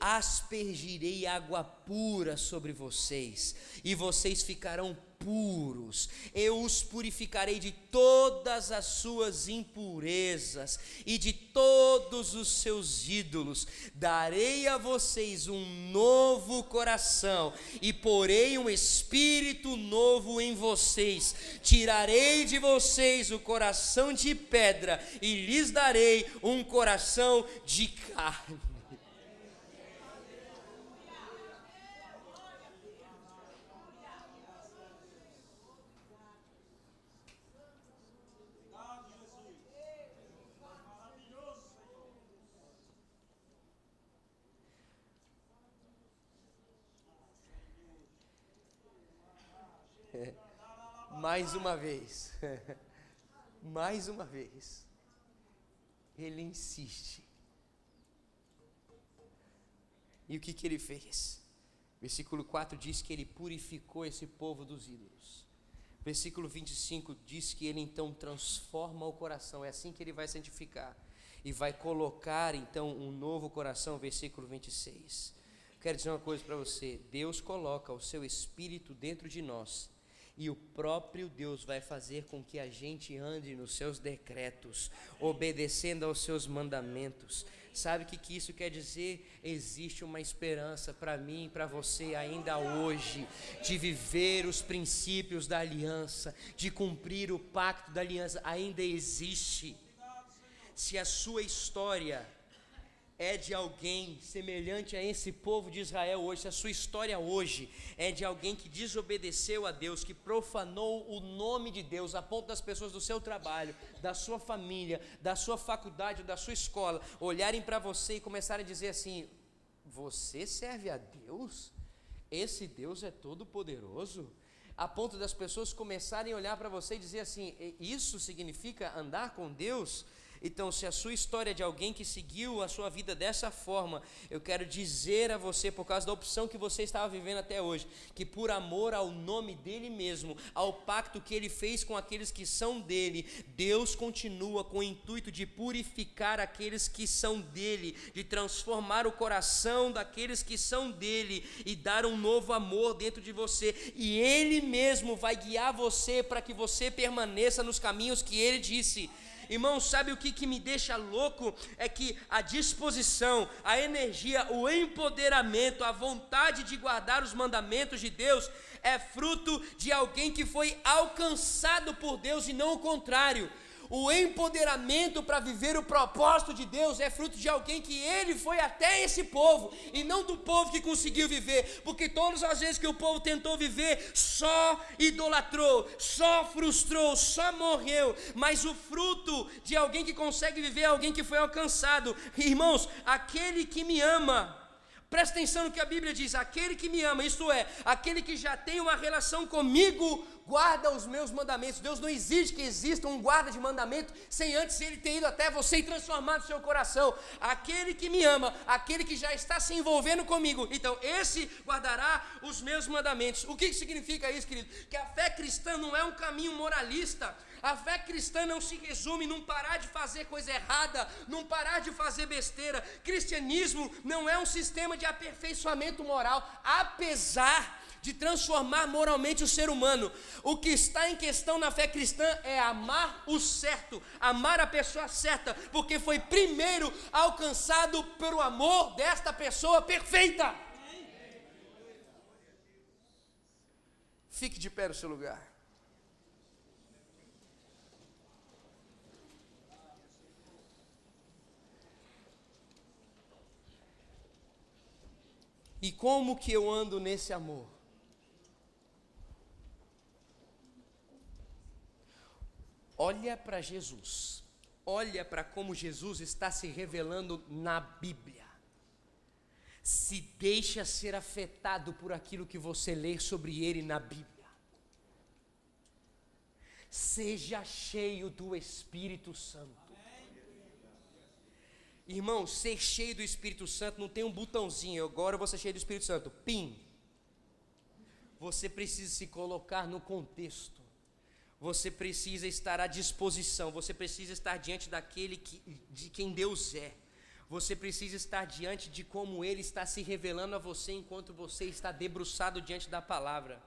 A: Aspergirei água pura sobre vocês e vocês ficarão puros. Eu os purificarei de todas as suas impurezas e de todos os seus ídolos. Darei a vocês um novo coração e porei um espírito novo em vocês. Tirarei de vocês o coração de pedra e lhes darei um coração de carne. Mais uma vez, mais uma vez, ele insiste. E o que ele fez? Versículo 4 diz que ele purificou esse povo dos ídolos. Versículo 25 diz que ele então transforma o coração, é assim que ele vai santificar. E vai colocar então um novo coração, versículo 26. Quero dizer uma coisa para você, Deus coloca o seu Espírito dentro de nós. E o próprio Deus vai fazer com que a gente ande nos seus decretos, obedecendo aos seus mandamentos. Sabe o que isso quer dizer? Existe uma esperança para mim e para você ainda hoje, de viver os princípios da aliança, de cumprir o pacto da aliança, ainda existe. Se a sua história é de alguém semelhante a esse povo de Israel hoje, se a sua história hoje é de alguém que desobedeceu a Deus, que profanou o nome de Deus, a ponto das pessoas do seu trabalho, da sua família, da sua faculdade, da sua escola, olharem para você e começarem a dizer assim: você serve a Deus? Esse Deus é todo poderoso? A ponto das pessoas começarem a olhar para você e dizer assim: isso significa andar com Deus? Então, se a sua história é de alguém que seguiu a sua vida dessa forma, eu quero dizer a você, por causa da opção que você estava vivendo até hoje, que por amor ao nome dele mesmo, ao pacto que ele fez com aqueles que são dele, Deus continua com o intuito de purificar aqueles que são dele, de transformar o coração daqueles que são dele e dar um novo amor dentro de você, e ele mesmo vai guiar você para que você permaneça nos caminhos que ele disse. Irmão, sabe o que me deixa louco? É que a disposição, a energia, o empoderamento, a vontade de guardar os mandamentos de Deus é fruto de alguém que foi alcançado por Deus e não o contrário. O empoderamento para viver o propósito de Deus é fruto de alguém que ele foi até esse povo, e não do povo que conseguiu viver, porque todas as vezes que o povo tentou viver, só idolatrou, só frustrou, só morreu. Mas o fruto de alguém que consegue viver é alguém que foi alcançado. Irmãos, aquele que me ama, presta atenção no que a Bíblia diz: aquele que me ama, isto é, aquele que já tem uma relação comigo, guarda os meus mandamentos. Deus não exige que exista um guarda de mandamento sem antes ele ter ido até você e transformado o seu coração. Aquele que me ama, aquele que já está se envolvendo comigo, então esse guardará os meus mandamentos. O que significa isso, querido? Que a fé cristã não é um caminho moralista. A fé cristã não se resume num parar de fazer coisa errada, num parar de fazer besteira. Cristianismo não é um sistema de aperfeiçoamento moral, apesar de transformar moralmente o ser humano. O que está em questão na fé cristã é amar o certo, amar a pessoa certa, porque foi primeiro alcançado pelo amor desta pessoa perfeita. Fique de pé no seu lugar. E como que eu ando nesse amor? Olha para Jesus, olha para como Jesus está se revelando na Bíblia. Se deixa ser afetado por aquilo que você lê sobre ele na Bíblia. Seja cheio do Espírito Santo. Irmão, ser cheio do Espírito Santo não tem um botãozinho, agora eu vou ser cheio do Espírito Santo, pim. Você precisa se colocar no contexto. Você precisa estar à disposição, você precisa estar diante de quem Deus é. Você precisa estar diante de como Ele está se revelando a você enquanto você está debruçado diante da palavra.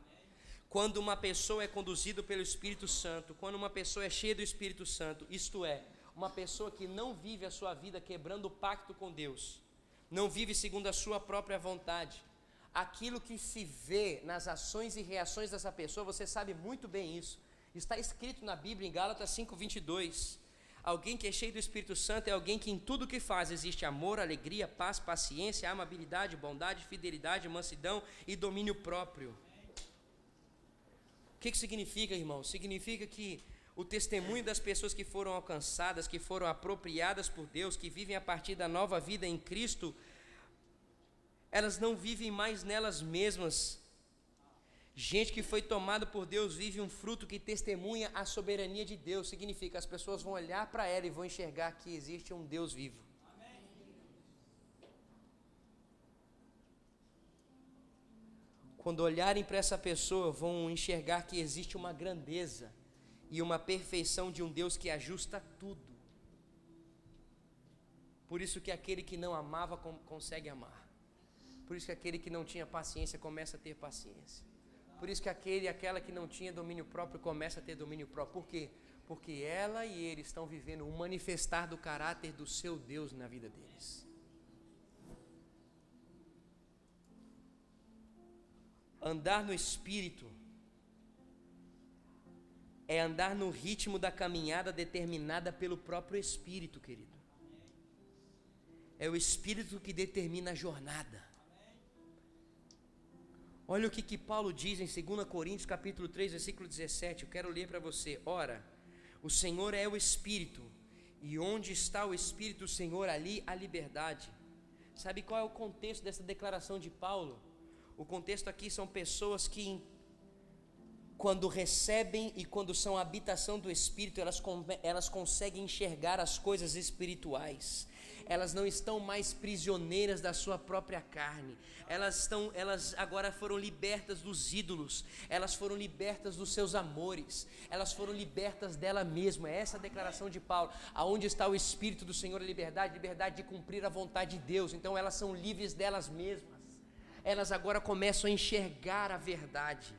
A: Quando uma pessoa é conduzida pelo Espírito Santo, quando uma pessoa é cheia do Espírito Santo, isto é, uma pessoa que não vive a sua vida quebrando o pacto com Deus, não vive segundo a sua própria vontade, aquilo que se vê nas ações e reações dessa pessoa, você sabe muito bem isso. Está escrito na Bíblia, em Gálatas 5:22, alguém que é cheio do Espírito Santo é alguém que em tudo que faz existe amor, alegria, paz, paciência, amabilidade, bondade, fidelidade, mansidão e domínio próprio. O que significa, irmão? Significa que o testemunho das pessoas que foram alcançadas, que foram apropriadas por Deus, que vivem a partir da nova vida em Cristo, elas não vivem mais nelas mesmas. Gente que foi tomada por Deus vive um fruto que testemunha a soberania de Deus. Significa, as pessoas vão olhar para ela e vão enxergar que existe um Deus vivo. Amém. Quando olharem para essa pessoa, vão enxergar que existe uma grandeza e uma perfeição de um Deus que ajusta tudo. Por isso que aquele que não amava consegue amar. Por isso que aquele que não tinha paciência começa a ter paciência. Por isso que aquele e aquela que não tinha domínio próprio começa a ter domínio próprio. Por quê? Porque ela e ele estão vivendo um manifestar do caráter do seu Deus na vida deles. Andar no Espírito é andar no ritmo da caminhada determinada pelo próprio Espírito, querido. É o Espírito que determina a jornada. Olha o que Paulo diz em 2 Coríntios capítulo 3, versículo 17, eu quero ler para você. Ora, o Senhor é o Espírito, e onde está o Espírito do Senhor, ali a liberdade. Sabe qual é o contexto dessa declaração de Paulo? O contexto aqui são pessoas que, quando recebem e quando são a habitação do Espírito, elas conseguem enxergar as coisas espirituais. Elas não estão mais prisioneiras da sua própria carne. Elas agora foram libertas dos ídolos. Elas foram libertas dos seus amores. Elas foram libertas dela mesma. É essa a declaração de Paulo. Aonde está o Espírito do Senhor, a liberdade? Liberdade de cumprir a vontade de Deus. Então elas são livres delas mesmas. Elas agora começam a enxergar a verdade.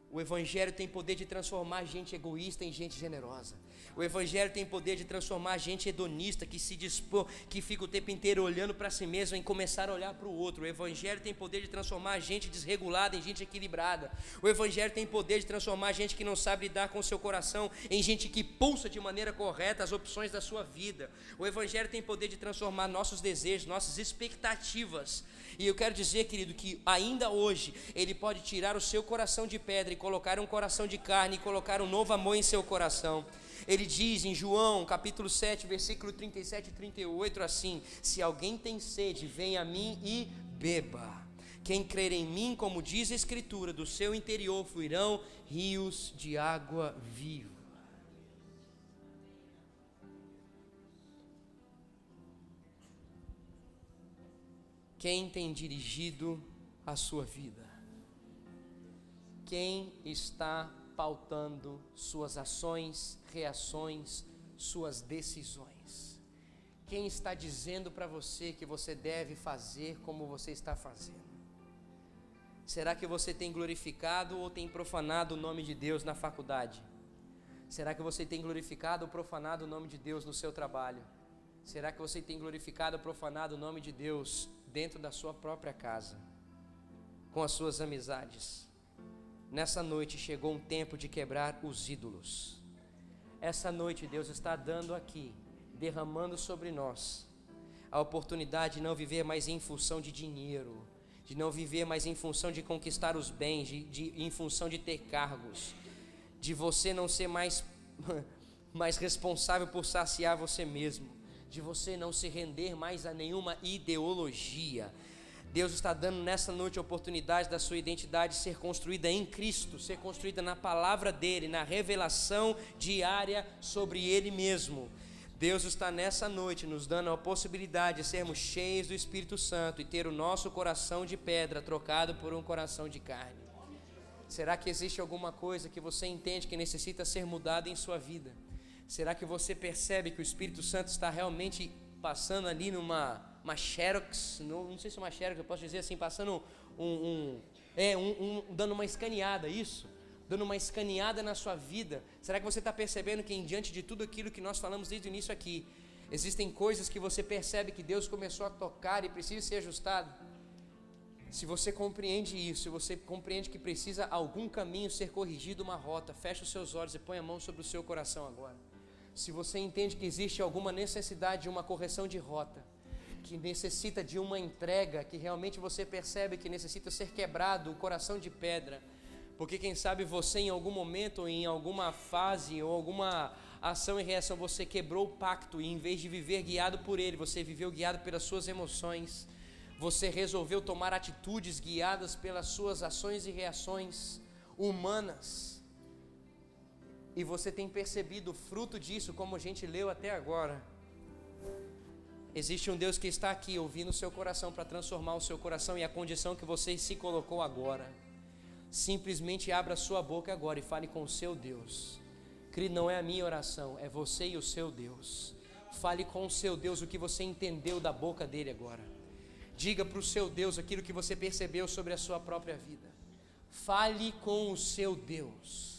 A: O Evangelho tem poder de transformar gente egoísta em gente generosa. O Evangelho tem poder de transformar gente hedonista, que se dispor, que fica o tempo inteiro olhando para si mesmo, em começar a olhar para o outro. O Evangelho tem poder de transformar gente desregulada em gente equilibrada. O Evangelho tem poder de transformar gente que não sabe lidar com o seu coração em gente que pulsa de maneira correta as opções da sua vida. O Evangelho tem poder de transformar nossos desejos, nossas expectativas. E eu quero dizer, querido, que ainda hoje Ele pode tirar o seu coração de pedra e colocar um coração de carne e colocar um novo amor em seu coração. Ele diz em João capítulo 7, versículo 37 e 38 assim: se alguém tem sede, venha a mim e beba. Quem crer em mim, como diz a Escritura, do seu interior fluirão rios de água viva. Quem tem dirigido a sua vida? Quem está pautando suas ações, reações, suas decisões? Quem está dizendo para você que você deve fazer como você está fazendo? Será que você tem glorificado ou tem profanado o nome de Deus na faculdade? Será que você tem glorificado ou profanado o nome de Deus no seu trabalho? Será que você tem glorificado ou profanado o nome de Deus dentro da sua própria casa, com as suas amizades? Nessa noite chegou um tempo de quebrar os ídolos. Essa noite Deus está dando aqui, derramando sobre nós a oportunidade de não viver mais em função de dinheiro, de não viver mais em função de conquistar os bens, em função de ter cargos, de você não ser mais responsável por saciar você mesmo, de você não se render mais a nenhuma ideologia. Deus está dando nessa noite a oportunidade da sua identidade ser construída em Cristo, ser construída na palavra dEle, na revelação diária sobre Ele mesmo. Deus está nessa noite nos dando a possibilidade de sermos cheios do Espírito Santo e ter o nosso coração de pedra trocado por um coração de carne. Será que existe alguma coisa que você entende que necessita ser mudada em sua vida? Será que você percebe que o Espírito Santo está realmente passando ali numa xerox, não sei se é uma xerox, eu posso dizer assim, passando dando uma escaneada, isso? Dando uma escaneada na sua vida? Será que você está percebendo que diante de tudo aquilo que nós falamos desde o início aqui, existem coisas que você percebe que Deus começou a tocar e precisa ser ajustado? Se você compreende isso, se você compreende que precisa algum caminho ser corrigido, uma rota, feche os seus olhos e põe a mão sobre o seu coração agora. Se você entende que existe alguma necessidade de uma correção de rota, que necessita de uma entrega, que realmente você percebe que necessita ser quebrado o coração de pedra, porque quem sabe você em algum momento, ou em alguma fase, ou alguma ação e reação, você quebrou o pacto, e em vez de viver guiado por ele, você viveu guiado pelas suas emoções, você resolveu tomar atitudes guiadas pelas suas ações e reações humanas, e você tem percebido o fruto disso, como a gente leu até agora. Existe um Deus que está aqui ouvindo o seu coração para transformar o seu coração e a condição que você se colocou agora. Simplesmente abra a sua boca agora e fale com o seu Deus. Querido, não é a minha oração, é você e o seu Deus. Fale com o seu Deus o que você entendeu da boca dele agora. Diga para o seu Deus aquilo que você percebeu sobre a sua própria vida. Fale com o seu Deus.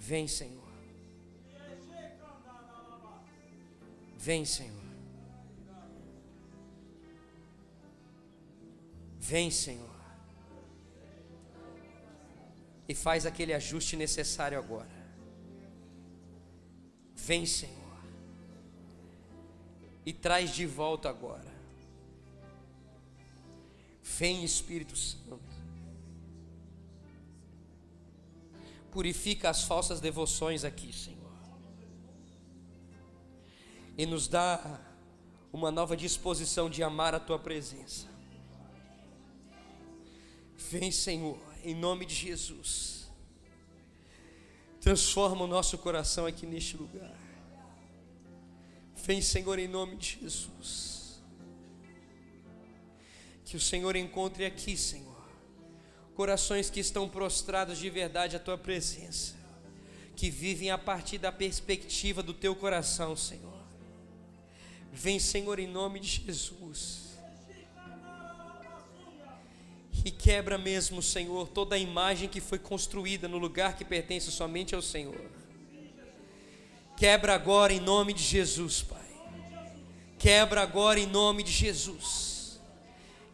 A: Vem, Senhor. Vem, Senhor. Vem, Senhor. E faz aquele ajuste necessário agora. Vem, Senhor. E traz de volta agora. Vem, Espírito Santo. Purifica as falsas devoções aqui, Senhor. E nos dá uma nova disposição de amar a Tua presença. Vem, Senhor, em nome de Jesus. Transforma o nosso coração aqui neste lugar. Vem, Senhor, em nome de Jesus. Que o Senhor encontre aqui, Senhor, corações que estão prostrados de verdade à Tua presença. que vivem a partir da perspectiva do teu coração, Senhor. Vem, Senhor, em nome de Jesus. E quebra mesmo, Senhor, toda a imagem que foi construída no lugar que pertence somente ao Senhor. Quebra agora em nome de Jesus, Pai. Quebra agora em nome de Jesus.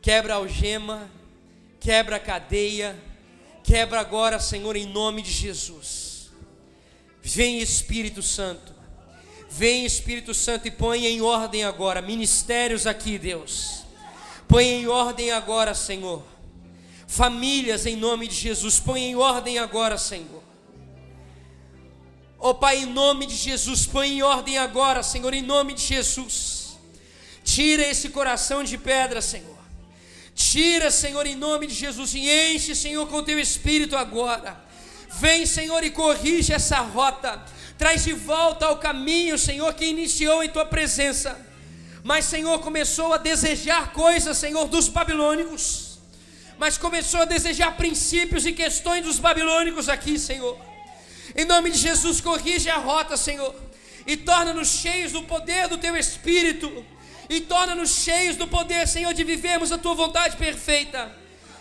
A: Quebra a algema, quebra a cadeia, quebra agora, Senhor, em nome de Jesus. Vem, Espírito Santo. Vem, Espírito Santo, e põe em ordem agora ministérios aqui, Deus. Põe em ordem agora, Senhor. Famílias em nome de Jesus, põe em ordem agora, Senhor. Ó Pai, em nome de Jesus, põe em ordem agora, Senhor, em nome de Jesus. Tira esse coração de pedra, Senhor. Tira, Senhor, em nome de Jesus, e enche, Senhor, com o teu Espírito agora. Vem, Senhor, e corrige essa rota. Traz de volta ao caminho, Senhor, que iniciou em tua presença. Mas, Senhor, começou a desejar coisas, Senhor, dos babilônicos. Mas começou a desejar princípios e questões dos babilônicos aqui, Senhor. Em nome de Jesus, corrige a rota, Senhor, e torna-nos cheios do poder do teu Espírito, e torna-nos cheios do poder, Senhor, de vivermos a tua vontade perfeita.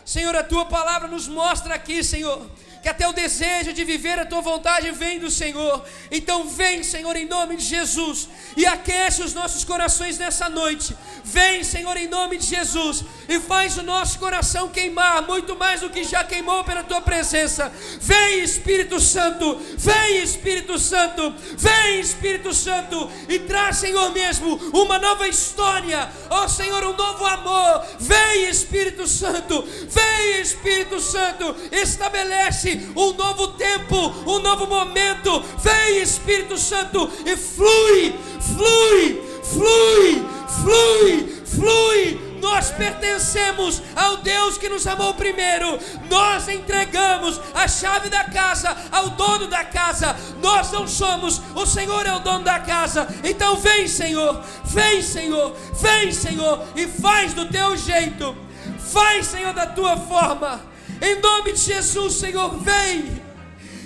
A: Senhor, a tua palavra nos mostra aqui, Senhor, que até o desejo de viver a tua vontade vem do Senhor. Então vem, Senhor, em nome de Jesus, e aquece os nossos corações nessa noite. Vem, Senhor, em nome de Jesus, e faz o nosso coração queimar muito mais do que já queimou pela tua presença. Vem, Espírito Santo, vem, Espírito Santo, vem, Espírito Santo, e traz, Senhor, mesmo uma nova história, ó Senhor, um novo amor. Vem, Espírito Santo, vem, Espírito Santo, estabelece um novo tempo, um novo momento. Vem, Espírito Santo, e flui, flui, flui, flui, flui. Nós pertencemos ao Deus que nos amou primeiro. Nós entregamos a chave da casa ao dono da casa. Nós não somos, o Senhor é o dono da casa. Então vem, Senhor, vem, Senhor, vem, Senhor, e faz do teu jeito. Faz, Senhor, da tua forma. Em nome de Jesus, Senhor, vem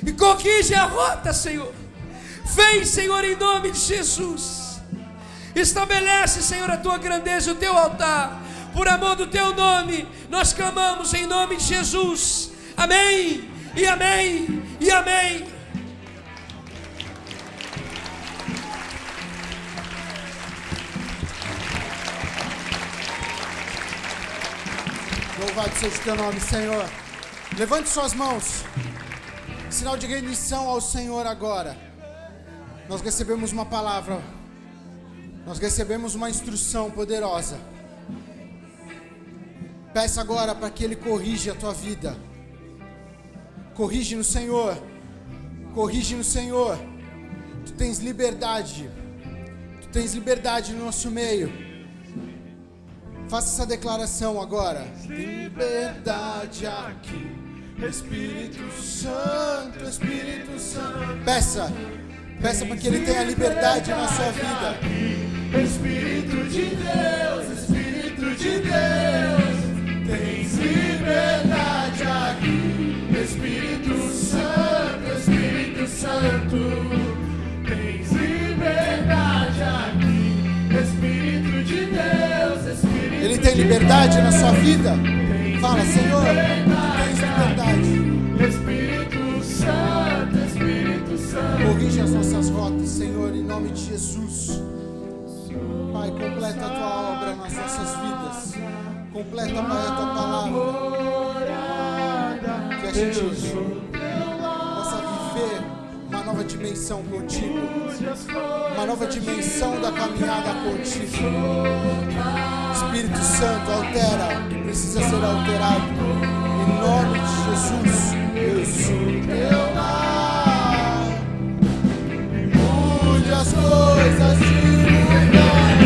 A: e corrige a rota, Senhor. Vem, Senhor, em nome de Jesus. Estabelece, Senhor, a tua grandeza e o teu altar. Por amor do teu nome, nós clamamos em nome de Jesus. Amém, e amém, e amém.
B: Louvado seja o teu nome, Senhor. Levante suas mãos. Sinal de rendição ao Senhor agora. Nós recebemos uma palavra. Nós recebemos uma instrução poderosa. Peça agora para que Ele corrija a tua vida. Corrige no Senhor. Corrige no Senhor. Tu tens liberdade. Tu tens liberdade no nosso meio. Faça essa declaração agora. Liberdade aqui, Espírito Santo, Espírito Santo. Peça para que Ele tenha liberdade na sua vida. Espírito de Deus, tens liberdade aqui. Espírito Santo, tens liberdade aqui. Espírito de Deus, Ele tem liberdade na sua vida? Fala, Senhor, tu tens liberdade. Espírito Santo, corrige as nossas rotas, Senhor, em nome de Jesus. Pai, completa a tua obra nas nossas vidas. Completa, Pai, a tua palavra. Que a gente possa viver uma nova dimensão contigo. Uma nova dimensão da caminhada contigo. Espírito Santo, altera o que precisa ser alterado. Em nome de Jesus, eu sou teu lar. Mude as coisas de lugar.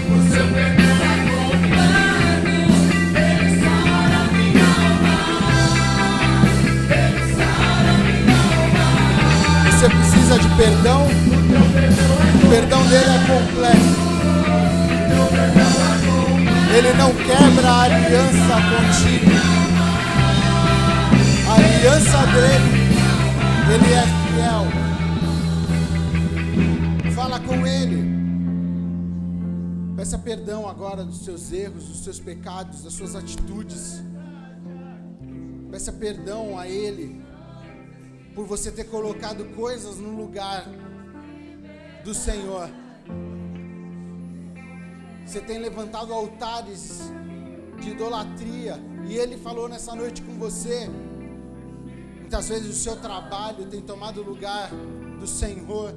B: O seu perdão acompanha. Ele sara minha alma. Ele sara minha alma. Você precisa de perdão? O perdão dele é completo. Ele não quebra a aliança contigo. A aliança dele Ele é fiel. Fala com Ele. Peça perdão agora dos seus erros, dos seus pecados, das suas atitudes. Peça perdão a Ele por você ter colocado coisas no lugar do Senhor. Você tem levantado altares de idolatria, e Ele falou nessa noite com você. Muitas vezes o seu trabalho tem tomado o lugar do Senhor.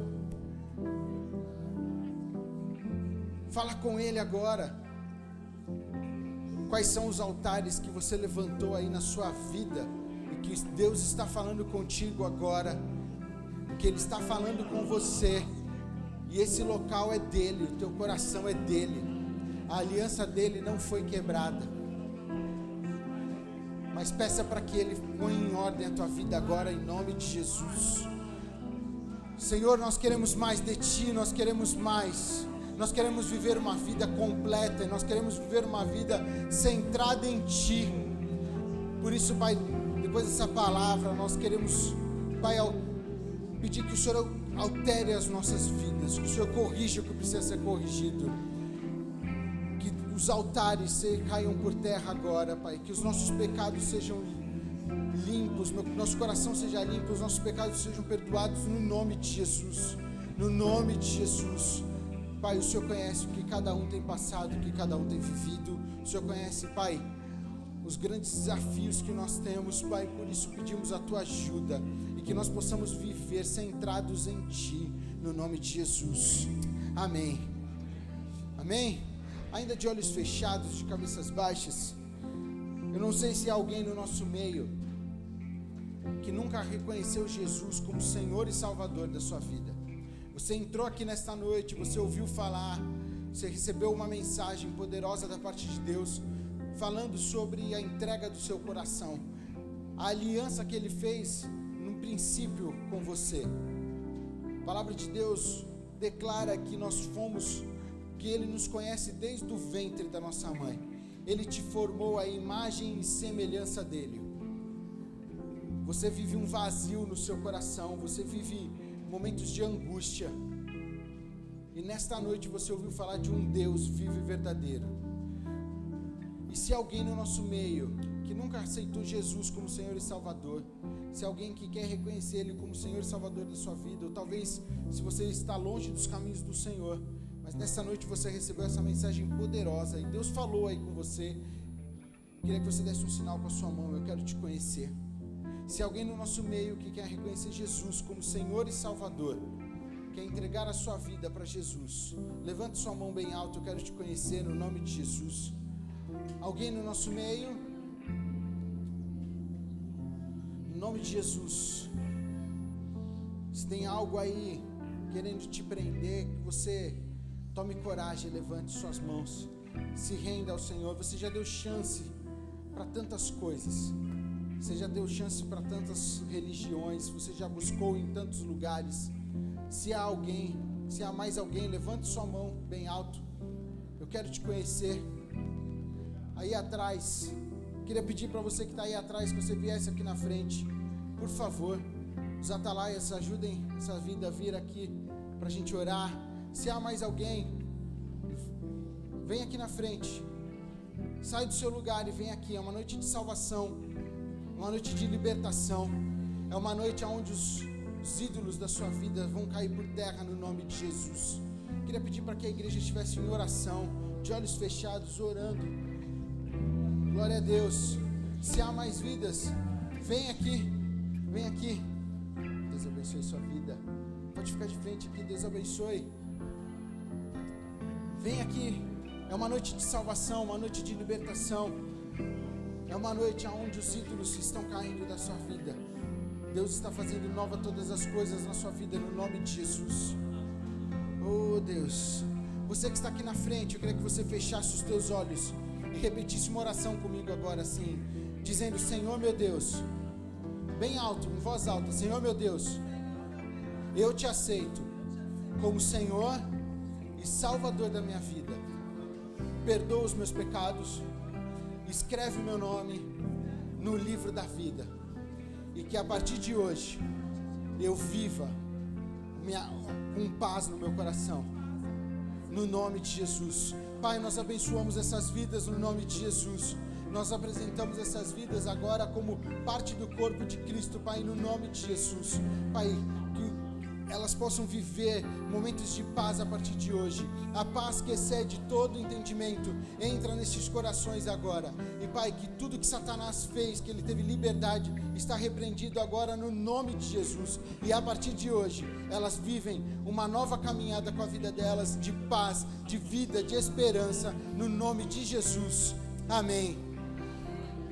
B: Fala com Ele agora. Quais são os altares que você levantou aí na sua vida e que Deus está falando contigo agora, que Ele está falando com você, e esse local é dele, o teu coração é dele, a aliança dele não foi quebrada. Mas peça para que Ele ponha em ordem a tua vida agora, em nome de Jesus. Senhor, nós queremos mais de Ti, nós queremos mais. Nós queremos viver uma vida completa, e nós queremos viver uma vida centrada em Ti. Por isso, Pai, depois dessa palavra, nós queremos, Pai, pedir que o Senhor altere as nossas vidas, que o Senhor corrija o que precisa ser corrigido, que os altares caiam por terra agora, Pai, que os nossos pecados sejam limpos, nosso coração seja limpo, os nossos pecados sejam perdoados no nome de Jesus, no nome de Jesus. Pai, o Senhor conhece o que cada um tem passado, o que cada um tem vivido. O Senhor conhece, Pai, os grandes desafios que nós temos, Pai. Por isso pedimos a Tua ajuda e que nós possamos viver centrados em Ti, no nome de Jesus. Amém. Amém? Ainda de olhos fechados, de cabeças baixas, eu não sei se há alguém no nosso meio que nunca reconheceu Jesus como Senhor e Salvador da sua vida. Você entrou aqui nesta noite, você ouviu falar, você recebeu uma mensagem poderosa da parte de Deus, falando sobre a entrega do seu coração, a aliança que Ele fez no princípio com você. A palavra de Deus declara que nós fomos, que Ele nos conhece desde o ventre da nossa mãe. Ele te formou à imagem e semelhança dEle. Você vive um vazio no seu coração, você vive momentos de angústia, e nesta noite você ouviu falar de um Deus vivo e verdadeiro. E se alguém no nosso meio que nunca aceitou Jesus como Senhor e Salvador, se alguém que quer reconhecer Ele como Senhor e Salvador da sua vida, ou talvez se você está longe dos caminhos do Senhor, mas nessa noite você recebeu essa mensagem poderosa e Deus falou aí com você, queria que você desse um sinal com a sua mão: eu quero te conhecer. Se alguém no nosso meio que quer reconhecer Jesus como Senhor e Salvador, quer entregar a sua vida para Jesus, levante sua mão bem alto, eu quero te conhecer no nome de Jesus. Alguém no nosso meio? No nome de Jesus. Se tem algo aí querendo te prender, que você tome coragem, levante suas mãos, se renda ao Senhor. Você já deu chance para tantas coisas, você já deu chance para tantas religiões, você já buscou em tantos lugares. Se há alguém, se há mais alguém, levante sua mão bem alto, eu quero te conhecer. Aí atrás, queria pedir para você que está aí atrás, que você viesse aqui na frente, por favor. Os atalaias, ajudem essa vida a vir aqui para a gente orar. Se há mais alguém, vem aqui na frente, sai do seu lugar e vem aqui. É uma noite de salvação, uma noite de libertação, é uma noite onde os ídolos da sua vida vão cair por terra no nome de Jesus. Queria pedir para que a igreja estivesse em oração, de olhos fechados, orando. Glória a Deus. Se há mais vidas, vem aqui, vem aqui. Deus abençoe sua vida. Pode ficar de frente aqui, Deus abençoe. Vem aqui, é uma noite de salvação, uma noite de libertação. É uma noite onde os ídolos estão caindo da sua vida. Deus está fazendo nova todas as coisas na sua vida, no nome de Jesus. Oh Deus, você que está aqui na frente, eu queria que você fechasse os teus olhos e repetisse uma oração comigo agora assim, dizendo: Senhor meu Deus, bem alto, em voz alta: Senhor meu Deus, eu te aceito como Senhor e Salvador da minha vida. Perdoa os meus pecados, escreve o meu nome no livro da vida, e que a partir de hoje eu viva com paz no meu coração, no nome de Jesus. Pai, nós abençoamos essas vidas no nome de Jesus. Nós apresentamos essas vidas agora como parte do corpo de Cristo, Pai, no nome de Jesus. Pai, que elas possam viver momentos de paz a partir de hoje. A paz que excede todo entendimento entra nesses corações agora. E Pai, que tudo que Satanás fez, que ele teve liberdade, está repreendido agora no nome de Jesus. E a partir de hoje, elas vivem uma nova caminhada com a vida delas, de paz, de vida, de esperança, no nome de Jesus. Amém.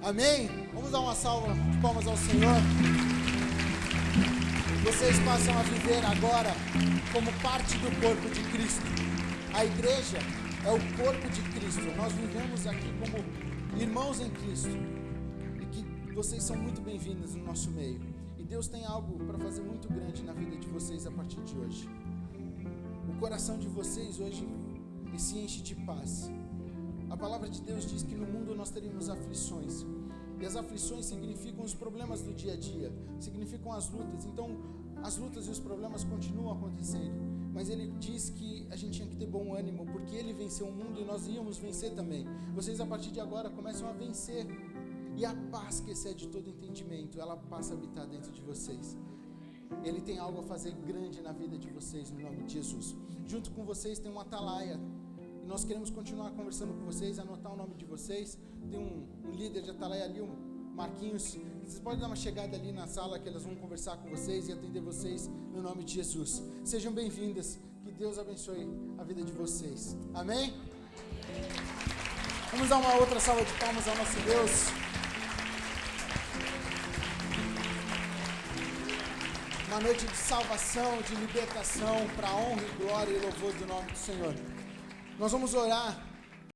B: Amém? Vamos dar uma salva de palmas ao Senhor. Vocês passam a viver agora como parte do corpo de Cristo. A igreja é o corpo de Cristo. Nós vivemos aqui como irmãos em Cristo. E que vocês são muito bem-vindos no nosso meio. E Deus tem algo para fazer muito grande na vida de vocês a partir de hoje. O coração de vocês hoje se enche de paz. A palavra de Deus diz que no mundo nós teríamos aflições. E as aflições significam os problemas do dia a dia, significam as lutas. Então, as lutas e os problemas continuam acontecendo. Mas Ele diz que a gente tinha que ter bom ânimo, porque Ele venceu o mundo e nós íamos vencer também. Vocês, a partir de agora, começam a vencer. E a paz que excede todo entendimento, ela passa a habitar dentro de vocês. Ele tem algo a fazer grande na vida de vocês, no nome de Jesus. Junto com vocês tem um atalaia. Nós queremos continuar conversando com vocês, anotar o nome de vocês. Tem um líder de atalaia ali, o Marquinhos. Vocês podem dar uma chegada ali na sala que elas vão conversar com vocês e atender vocês no nome de Jesus. Sejam bem-vindas. Que Deus abençoe a vida de vocês. Amém? Vamos dar uma outra salva de palmas ao nosso Deus. Uma noite de salvação, de libertação, para a honra e glória e louvor do nome do Senhor. Nós vamos orar